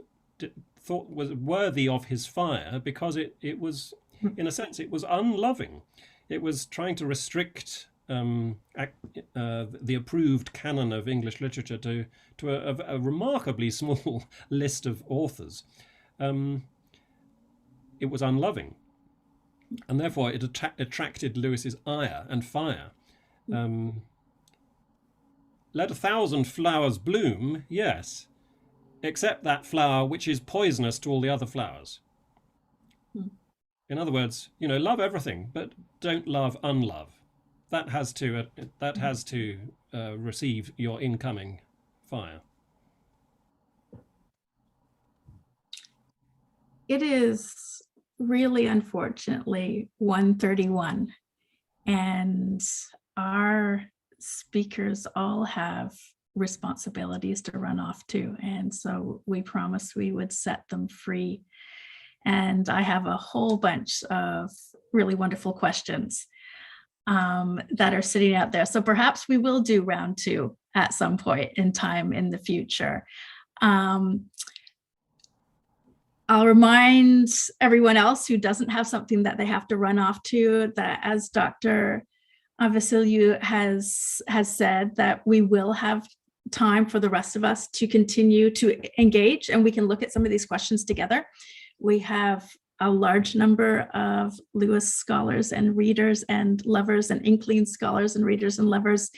thought was worthy of his fire because it was, in a sense, it was unloving. It was trying to restrict the approved canon of English literature to a remarkably small list of authors, it was unloving, and therefore it attracted Lewis's ire and fire. Let 1,000 flowers bloom, yes, except that flower which is poisonous to all the other flowers. In other words, love everything, but don't love unlove. That has to receive your incoming fire. It is really, unfortunately, 1:31, and our speakers all have responsibilities to run off to, and so we promised we would set them free. And I have a whole bunch of really wonderful questions that are sitting out there. So perhaps we will do round 2 at some point in time in the future. I'll remind everyone else who doesn't have something that they have to run off to that, as Dr. Vasiliou has said, that we will have time for the rest of us to continue to engage, and we can look at some of these questions together. We have a large number of Lewis scholars and readers and lovers, and Inkling scholars and readers and lovers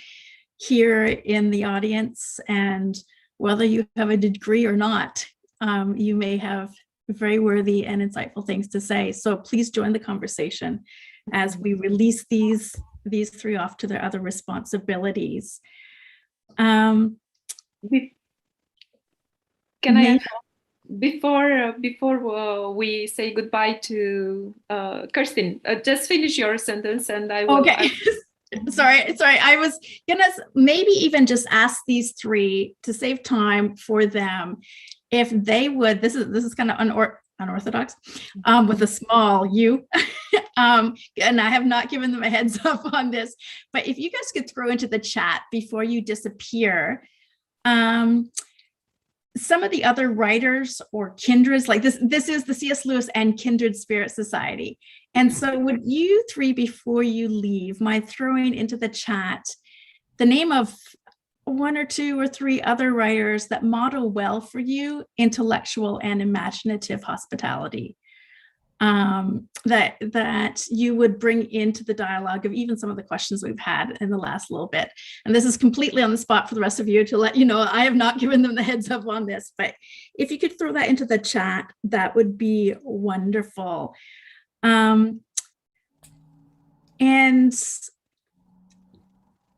here in the audience. And whether you have a degree or not, you may have very worthy and insightful things to say. So please join the conversation as we release these 3 off to their other responsibilities. Can I, before we say goodbye to Kirsten, just finish your sentence and I will. Okay. Sorry. I was gonna maybe even just ask these 3 to save time for them, if they would. This is kind of unorthodox, with a small U. And I have not given them a heads up on this, but if you guys could throw into the chat before you disappear, some of the other writers or kindreds, like this is the C.S. Lewis and Kindred Spirit Society. And so would you 3, before you leave, mind throwing into the chat the name of 1 or 2 or 3 other writers that model well for you intellectual and imaginative hospitality, that you would bring into the dialogue of even some of the questions we've had in the last little bit. And this is completely on the spot for the rest of you to let you know I have not given them the heads up on this, but if you could throw that into the chat, that would be wonderful. And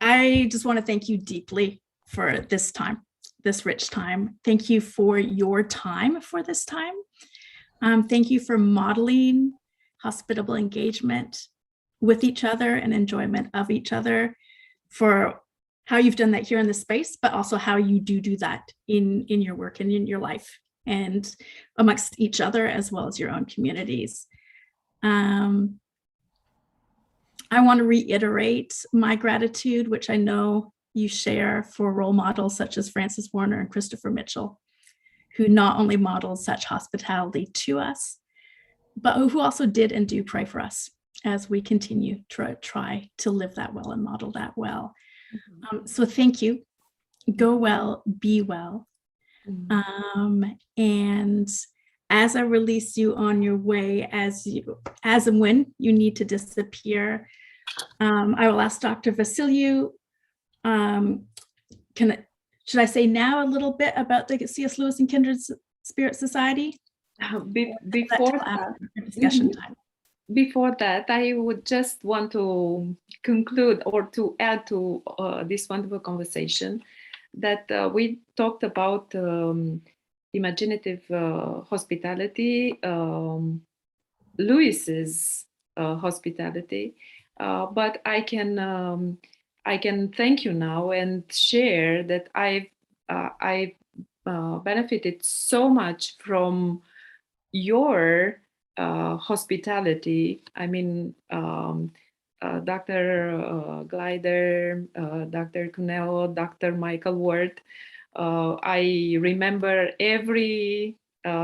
I just want to thank you deeply for this time, this rich time. Thank you for your time for this time. Thank you for modeling hospitable engagement with each other and enjoyment of each other, for how you've done that here in this space, but also how you do that in your work and in your life and amongst each other as well as your own communities. I want to reiterate my gratitude, which I know you share, for role models such as Francis Warner and Christopher Mitchell, who not only modeled such hospitality to us, but who also did and do pray for us as we continue to try to live that well and model that well. So thank you. Go well, be well. And as I release you on your way, as and when you need to disappear, I will ask Dr. Vasiliou, should I say now a little bit about the C.S. Lewis and Kindred Spirit Society? Before that, discussion time. Before that, I would just want to conclude or to add to this wonderful conversation that we talked about imaginative hospitality, Lewis's hospitality, but I can thank you now and share that I've benefited so much from your hospitality. I mean, Dr. Glider, Dr. Cunello, Dr. Michael Ward. I remember every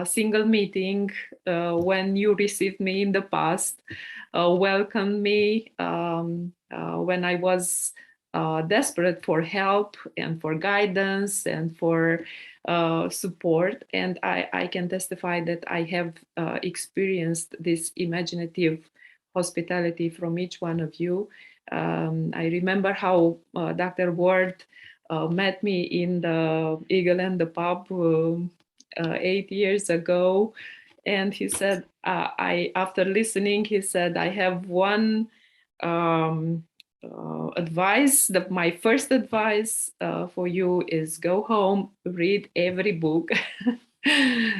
single meeting when you received me in the past, welcomed me when I was desperate for help and for guidance and for support. And I can testify that I have experienced this imaginative hospitality from each one of you. I remember how Dr. Ward met me in the Eagle and the Pub 8 years ago. And he said, after listening, he said, I have one advice. My first advice for you is go home, read every book.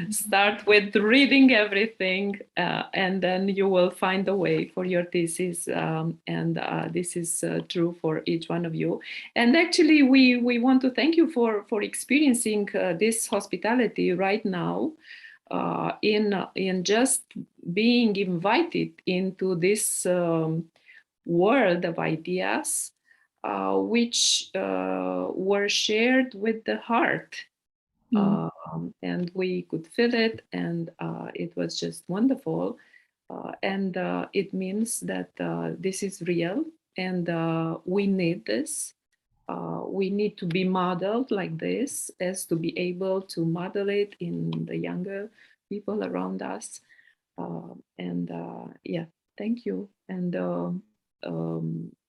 Start with reading everything, and then you will find a way for your thesis. And this is true for each one of you. And actually, we want to thank you for experiencing this hospitality right now, in just being invited into this world of ideas, which were shared with the heart. And we could feel it, and it was just wonderful. And it means that this is real, and we need this. We need to be modeled like this, as to be able to model it in the younger people around us. Yeah, thank you. And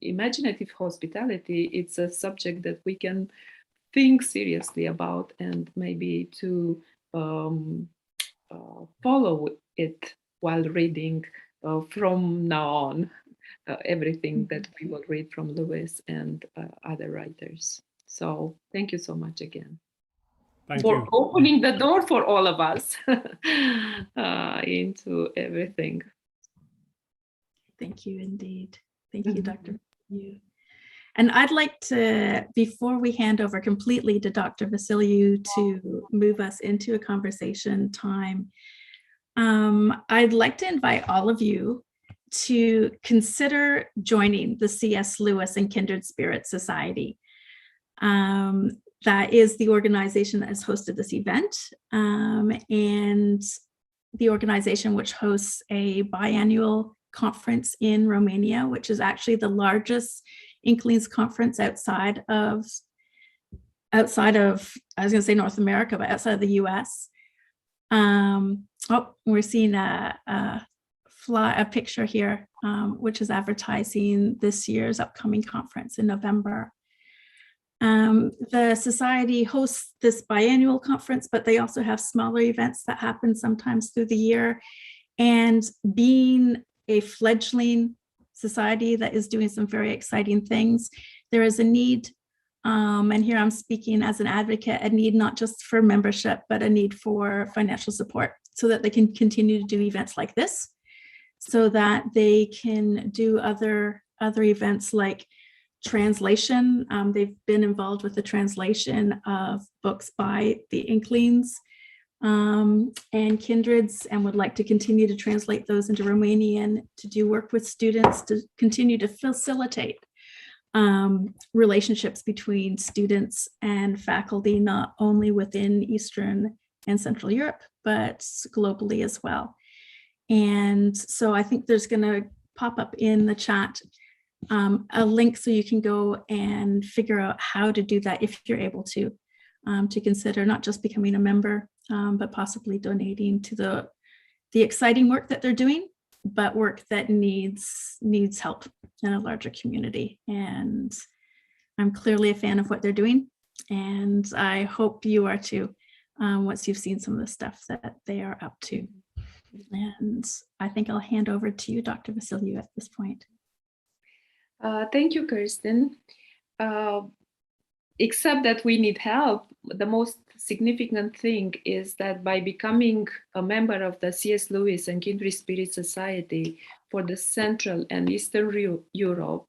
imaginative hospitality, it's a subject that we can think seriously about, and maybe to follow it while reading from now on everything that we will read from Lewis and other writers. So thank you so much again for opening the door for all of us into everything. Thank you indeed. Thank you, Dr. Vasiliou. And I'd like to, before we hand over completely to Dr. Vasiliou to move us into a conversation time, I'd like to invite all of you to consider joining the C.S. Lewis and Kindred Spirit Society. That is the organization that has hosted this event, and the organization which hosts a biannual conference in Romania, which is actually the largest Inklings conference outside of, I was going to say North America, but outside of the US. We're seeing a picture here, which is advertising this year's upcoming conference in November. The society hosts this biannual conference, but they also have smaller events that happen sometimes through the year. And being a fledgling society that is doing some very exciting things, there is a need, and here I'm speaking as an advocate, a need not just for membership, but a need for financial support so that they can continue to do events like this, so that they can do other events like translation. They've been involved with the translation of books by the Inklings and Kindreds, and would like to continue to translate those into Romanian, to do work with students, to continue to facilitate relationships between students and faculty, not only within Eastern and Central Europe, but globally as well. And so I think there's going to pop up in the chat a link so you can go and figure out how to do that if you're able to consider not just becoming a member, but possibly donating to the exciting work that they're doing, but work that needs help in a larger community. And I'm clearly a fan of what they're doing, and I hope you are too, once you've seen some of the stuff that they are up to. And I think I'll hand over to you, Dr. Vasiliou, at this point. Thank you, Kirsten. Except that we need help, the most significant thing is that by becoming a member of the C.S. Lewis and Kindred Spirit Society for the Central and Eastern Europe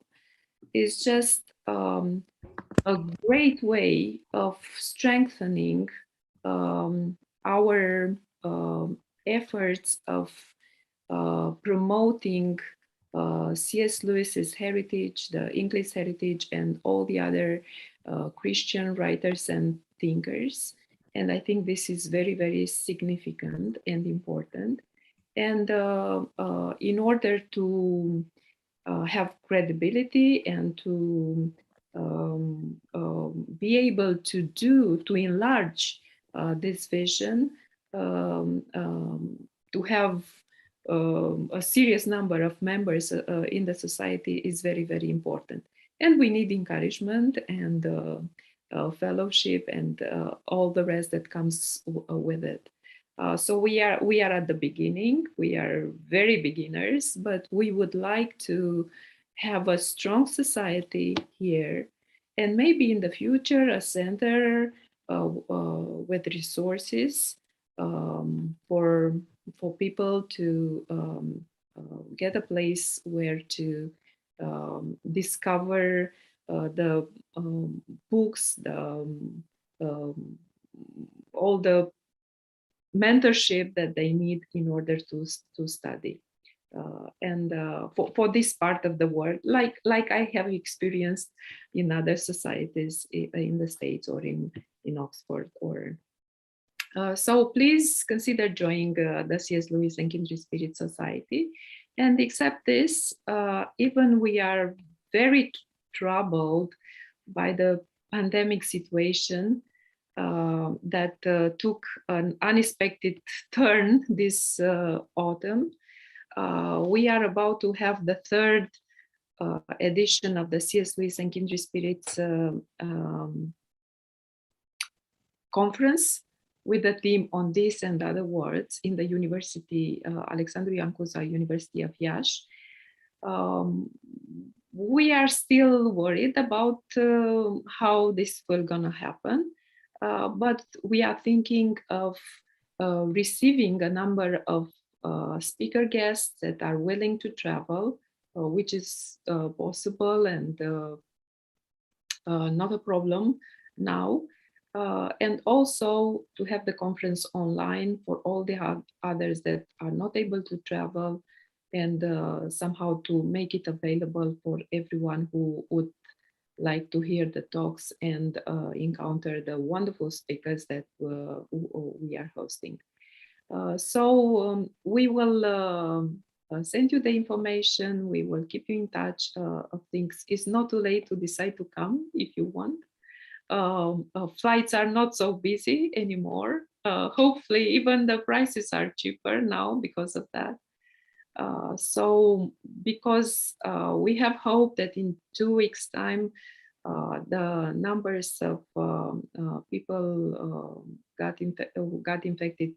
is just a great way of strengthening our efforts of promoting C.S. Lewis's heritage, the English heritage, and all the other Christian writers and thinkers. And I think this is very, very significant and important. And in order to have credibility and to be able to enlarge this vision, to have a serious number of members in the society is very, very important. And we need encouragement and fellowship and all the rest that comes with it. So we are at the beginning. We are very beginners, but we would like to have a strong society here, and maybe in the future a center with resources for people to get a place where to discover the books, all the mentorship that they need in order to study. And for this part of the world, like I have experienced in other societies in the States or in Oxford. Or so please consider joining the C.S. Lewis and Kindred Spirit Society. And except this, even we are very troubled by the pandemic situation that took an unexpected turn this autumn. We are about to have the third edition of the C.S. Lewis and Kindred Spirits conference with the theme on this and other words in the University, Alexandru Iancuza University of Iași. We are still worried about how this will gonna happen, but we are thinking of receiving a number of speaker guests that are willing to travel, which is possible and not a problem now. And also to have the conference online for all the others that are not able to travel, and somehow to make it available for everyone who would like to hear the talks and encounter the wonderful speakers that we are hosting. So we will send you the information. We will keep you in touch of things. It's not too late to decide to come if you want. Flights are not so busy anymore. Hopefully even the prices are cheaper now because of that. So because we have hope that in 2 weeks' time, the numbers of people got infected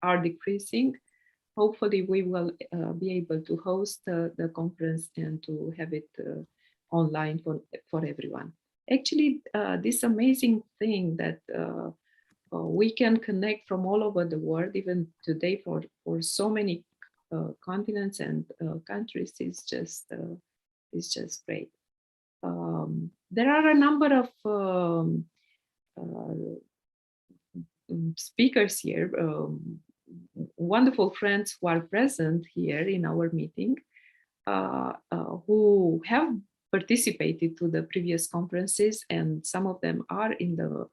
are decreasing. Hopefully we will be able to host the conference and to have it online for everyone. Actually, this amazing thing that we can connect from all over the world, even today for so many continents and countries, is just great. There are a number of speakers here, wonderful friends who are present here in our meeting, who have participated to the previous conferences, and some of them are in the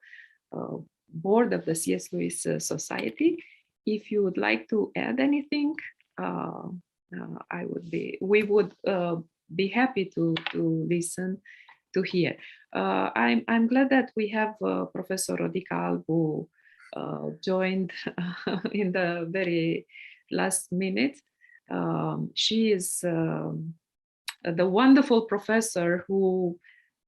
board of the C.S. Lewis Society. If you would like to add anything, we would be happy to listen, to hear. I'm glad that we have Professor Rodica Albu joined in the very last minute. She is the wonderful professor who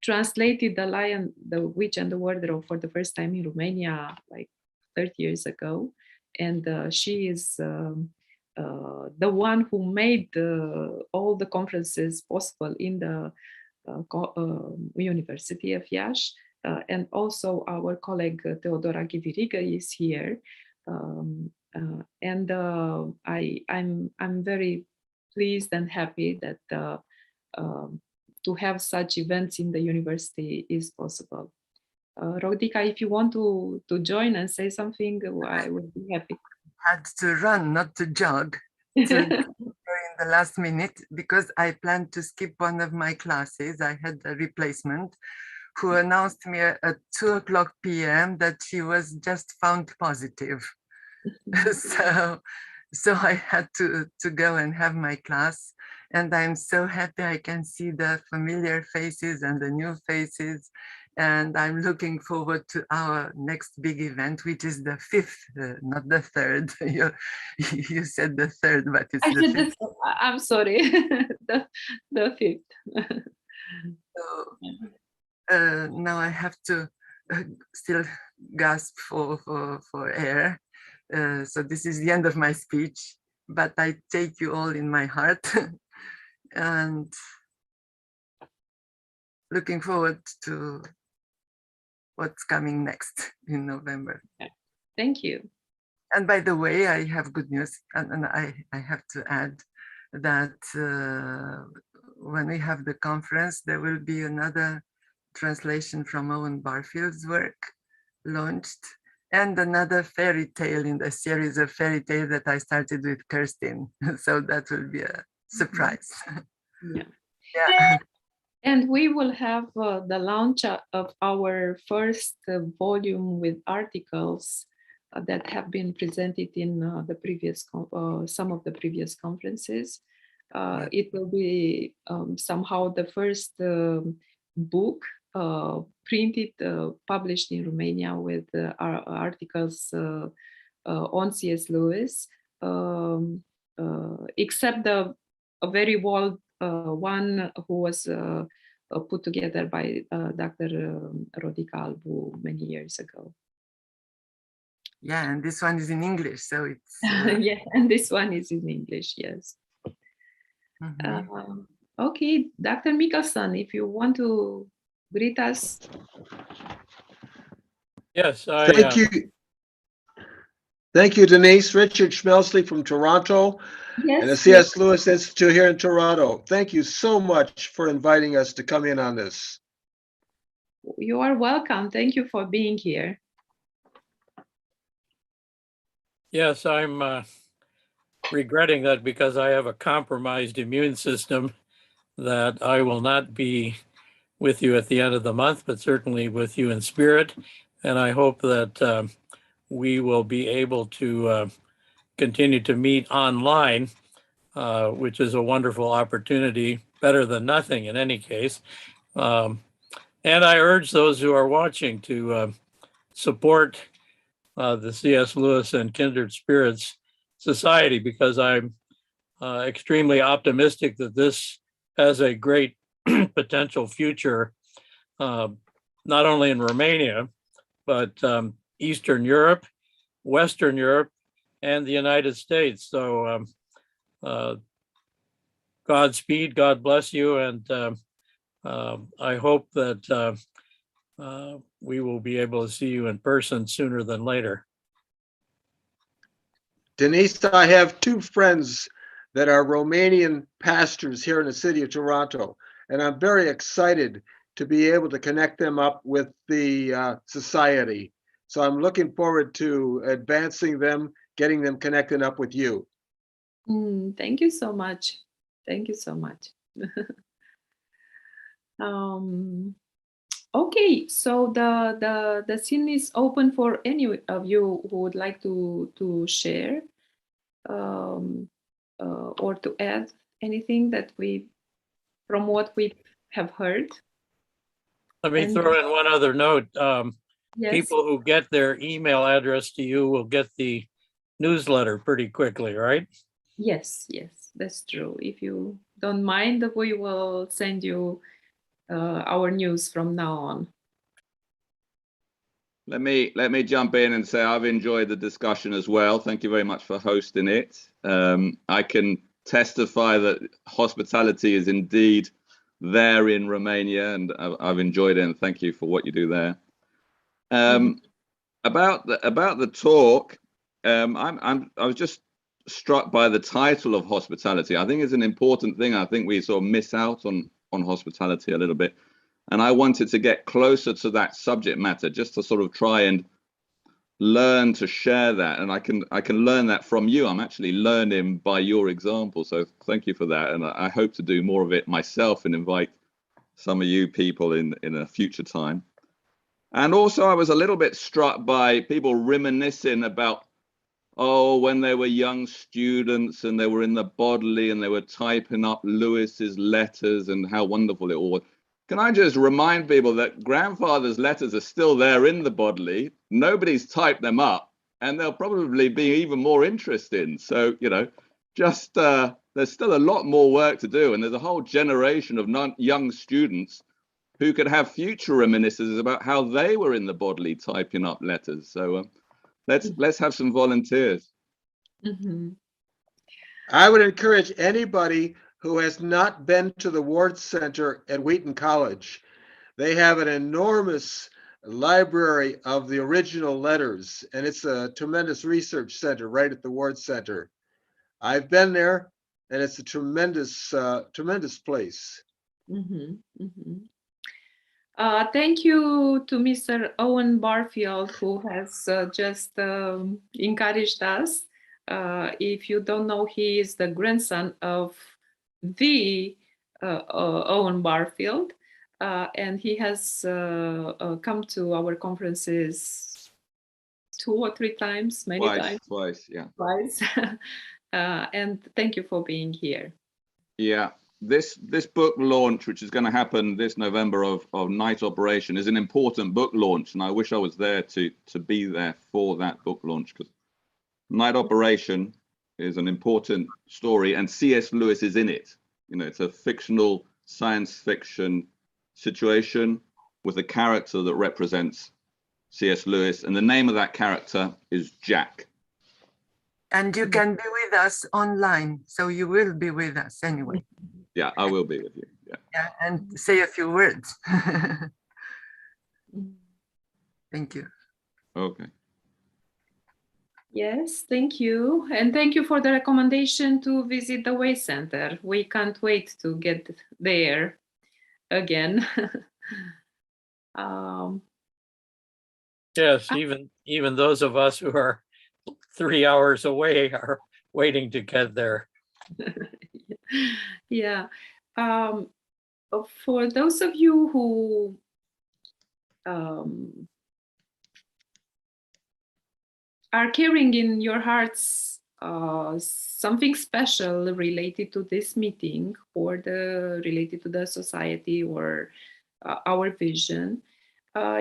translated The Lion, the Witch and the Wardrobe for the first time in Romania like 30 years ago. And she is the one who made all the conferences possible in the University of Iași. And also our colleague Teodora Ghiviriga is here. And I'm very pleased and happy that to have such events in the university is possible. Rodica, if you want to join and say something, I would be happy. Had to run, not to jog, in the last minute, because I planned to skip one of my classes. I had a replacement who announced me at 2:00 p.m. that she was just found positive. So I had to go and have my class, and I'm so happy I can see the familiar faces and the new faces, and I'm looking forward to our next big event, which is the 5th, not the 3rd. You said the 3rd, but it's the 5th. I'm sorry, the 5th. So, now I have to still gasp for air. So this is the end of my speech, but I take you all in my heart and looking forward to what's coming next in November. Thank you. And by the way, I have good news, and I have to add that when we have the conference, there will be another translation from Owen Barfield's work launched, and another fairy tale in the series of fairy tales that I started with Kirsten. So that will be a surprise. Yeah. Yeah. And we will have the launch of our first volume with articles that have been presented in the previous some of the previous conferences. It will be somehow the first book printed, published in Romania with articles on C.S. Lewis, except a very old one who was put together by Dr. Rodica Albu many years ago. Yeah, and this one is in English, so it's Yeah, and this one is in English, yes. Okay, Dr. Mikkelsen, if you want to greet us. Yes, Thank you. Thank you, Denise. Richard Schmelsley from Toronto, Yes, and the C.S. Lewis Institute here in Toronto. Thank you so much for inviting us to come in on this. You are welcome. Thank you for being here. Yes, I'm regretting that because I have a compromised immune system that I will not be with you at the end of the month, but certainly with you in spirit. And I hope that we will be able to continue to meet online, which is a wonderful opportunity, better than nothing in any case. And I urge those who are watching to support the C.S. Lewis and Kindred Spirits Society, because I'm extremely optimistic that this has a great potential future, not only in Romania, but Eastern Europe, Western Europe, and the United States. So Godspeed, God bless you, and I hope that we will be able to see you in person sooner than later. Denise, I have two friends that are Romanian pastors here in the city of Toronto, and I'm very excited to be able to connect them up with the society. So I'm looking forward to advancing them, getting them connected up with you. Thank you so much. Thank you so much. Okay, so the scene is open for any of you who would like to share or to add anything that from what we have heard. Let me throw in one other note. Yes. People who get their email address to you will get the newsletter pretty quickly, right? Yes, that's true. If you don't mind, we will send you our news from now on. Let me jump in and say I've enjoyed the discussion as well. Thank you very much for hosting it. I can testify that hospitality is indeed there in Romania, and I've enjoyed it. And thank you for what you do there. About the talk, I was just struck by the title of hospitality. I think it's an important thing. I think we sort of miss out on hospitality a little bit. And I wanted to get closer to that subject matter, just to sort of try and learn to share that. And I can learn that from you. I'm actually learning by your example. So thank you for that. And I hope to do more of it myself and invite some of you people in a future time. And also I was a little bit struck by people reminiscing about, oh, when they were young students and they were in the bodily and they were typing up Lewis's letters and how wonderful it all was. Can I just remind people that grandfather's letters are still there in the bodily. Nobody's typed them up, and they'll probably be even more interesting. So, you know, just there's still a lot more work to do. And there's a whole generation of young students who could have future reminiscences about how they were in the bodily typing up letters. So let's have some volunteers. Mm-hmm. I would encourage anybody who has not been to the Ward Center at Wheaton College. They have an enormous library of the original letters, and it's a tremendous research center right at the Ward Center. I've been there, and it's a tremendous, tremendous place. Mm-hmm. Mm-hmm. Thank you to Mr. Owen Barfield, who has just encouraged us. If you don't know, he is the grandson of the Owen Barfield, and he has come to our conferences 2 or 3 times, many times. Twice, yeah. Twice. And thank you for being here. Yeah. This book launch, which is going to happen this November of Night Operation, is an important book launch, and I wish I was there to be there for that book launch, because Night Operation is an important story, and C.S. Lewis is in it. You know, it's a fictional science fiction situation with a character that represents C.S. Lewis, and the name of that character is Jack. And you can be with us online, so you will be with us anyway. Yeah, I will be with you. Yeah. Yeah, and say a few words. Thank you. Okay. Yes, thank you. And thank you for the recommendation to visit the Way Center. We can't wait to get there again. Yes, even those of us who are 3 hours away are waiting to get there. Yeah. For those of you who are carrying in your hearts something special related to this meeting, or related to the society or our vision,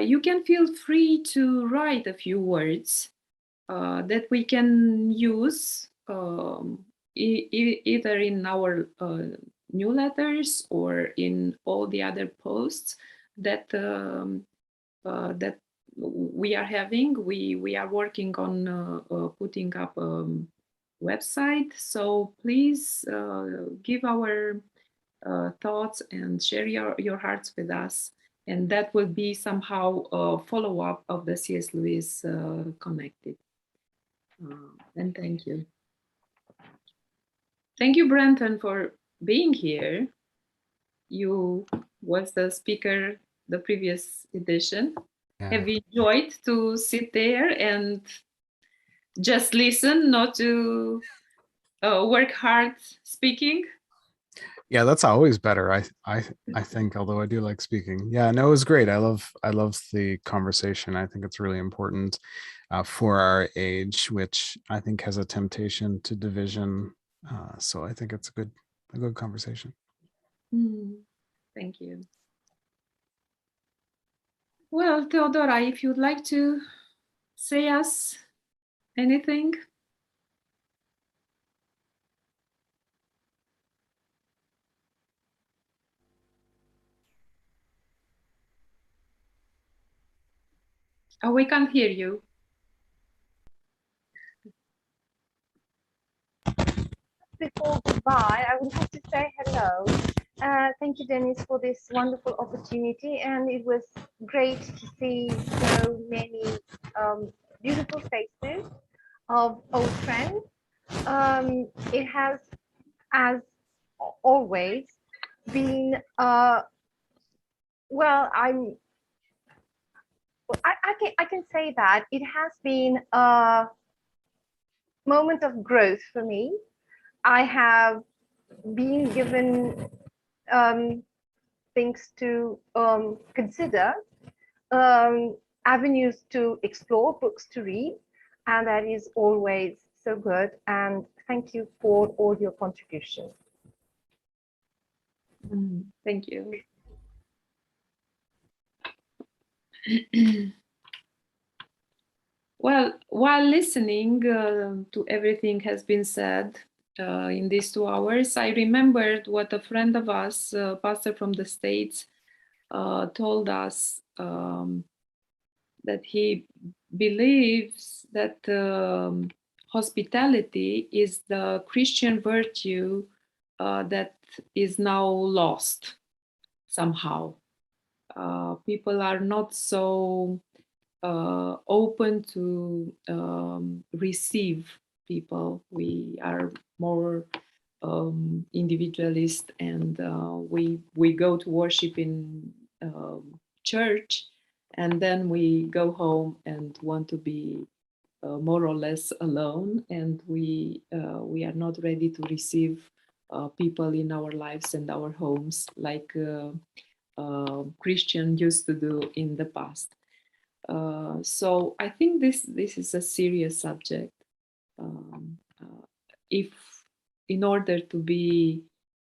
you can feel free to write a few words that we can use either in our newsletters or in all the other posts that that we are having. We are working on putting up a website, so please give our thoughts and share your hearts with us, and that will be somehow a follow-up of the C.S. Lewis Connected. And thank you. Thank you, Brenton, for being here. You was the speaker the previous edition. Yeah. Have you enjoyed to sit there and just listen, not to work hard speaking? Yeah, that's always better. I think, although I do like speaking. Yeah, no, it was great. I love the conversation. I think it's really important for our age, which I think has a temptation to division. So I think it's a good conversation. Thank you. Well, Theodora, if you'd like to say us anything. Oh, we can't hear you. Before goodbye, I would have to say hello. Thank you, Dennis, for this wonderful opportunity, and it was great to see so many beautiful faces of old friends. It has, as always, been well. I can say that it has been a moment of growth for me. I have been given things to consider, avenues to explore, books to read, and that is always so good. And thank you for all your contributions. Thank you. Well, while listening to everything has been said in these 2 hours, I remembered what a friend of us, pastor from the States, told us, that he believes that hospitality is the Christian virtue that is now lost somehow. People are not so open to receive people. We are more individualist, and we go to worship in church, and then we go home and want to be more or less alone, and we are not ready to receive people in our lives and our homes like Christian used to do in the past. So I think this is a serious subject. If in order to be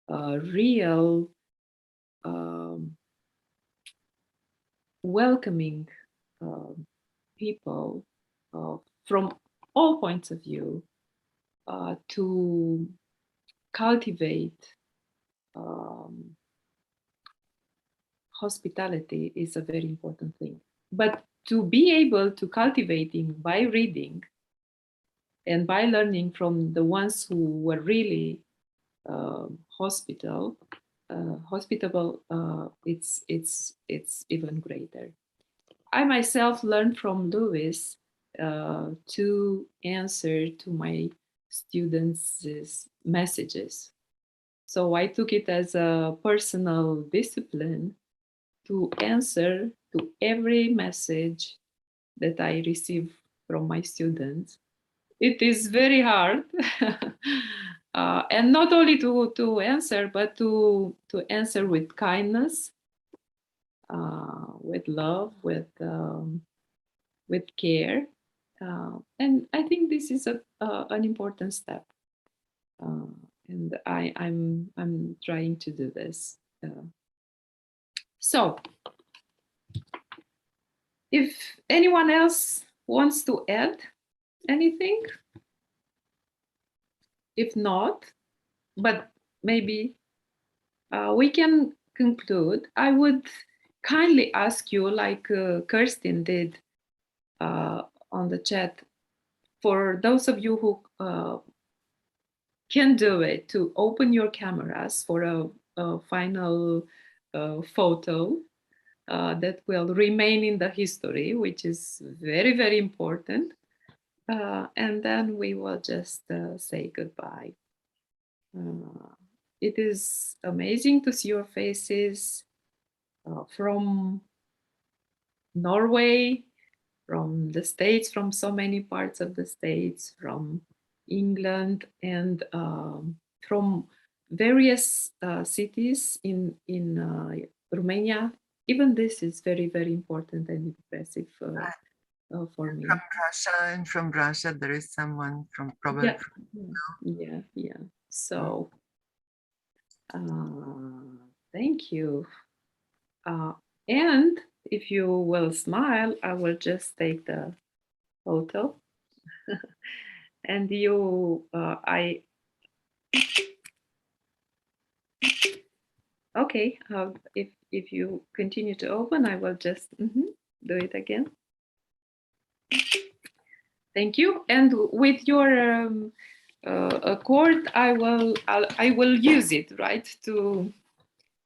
real, welcoming people from all points of view, to cultivate hospitality is a very important thing. But to be able to cultivating by reading and by learning from the ones who were really hospitable, it's even greater. I myself learned from Lewis to answer to my students' messages. So I took it as a personal discipline to answer to every message that I receive from my students. It is very hard. And not only to answer, but to answer with kindness, with love, with care. And I think this is an important step. And I'm trying to do this. So, if anyone else wants to add anything, if not, but maybe we can conclude. I would kindly ask you, like Kirsten did on the chat, for those of you who can do it, to open your cameras for a final photo that will remain in the history, which is very, very important. And then we will just say goodbye. It is amazing to see your faces from Norway, from the States, from so many parts of the States, from England, and from various cities in Romania. Even this is very, very important and impressive for me. From Russia, and from Russia there is someone from probably. Yeah. So thank you. And if you will smile, I will just take the photo. And okay, if you continue to open, I will just do it again. Thank you. And with your accord, I will use it, right, to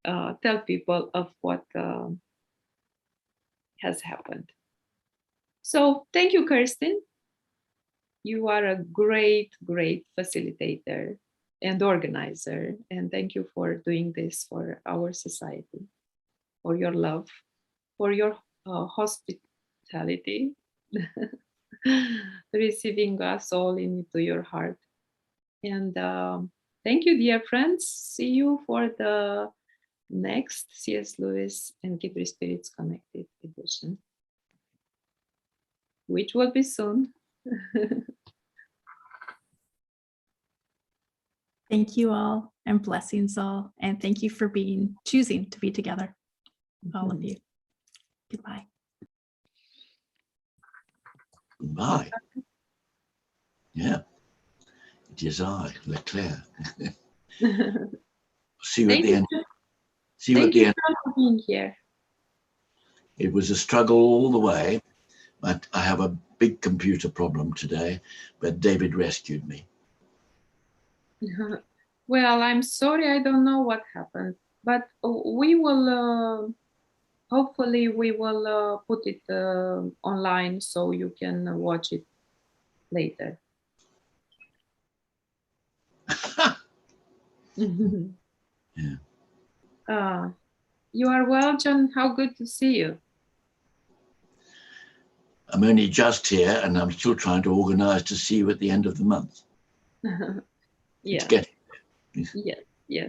tell people of what has happened. So thank you, Kirsten. You are a great, great facilitator and organizer. And thank you for doing this for our society, for your love, for your hospitality, receiving us all into your heart. And thank you, dear friends. See you for the Next, C.S. Lewis and Kindred Spirits Connected edition, which will be soon. Thank you all, and blessings all. And thank you for choosing to be together, all of you. Goodbye. Goodbye. Yeah, it is I, Leclerc. See you at the end. See you at the end. Thank you for being here. It was a struggle all the way, but I have a big computer problem today, but David rescued me. Well, I'm sorry, I don't know what happened, but we will, hopefully we will put it online so you can watch it later. Yeah. You are well, John. How good to see you. I'm only just here and I'm still trying to organize to see you at the end of the month. Yeah. It's getting there. Yes.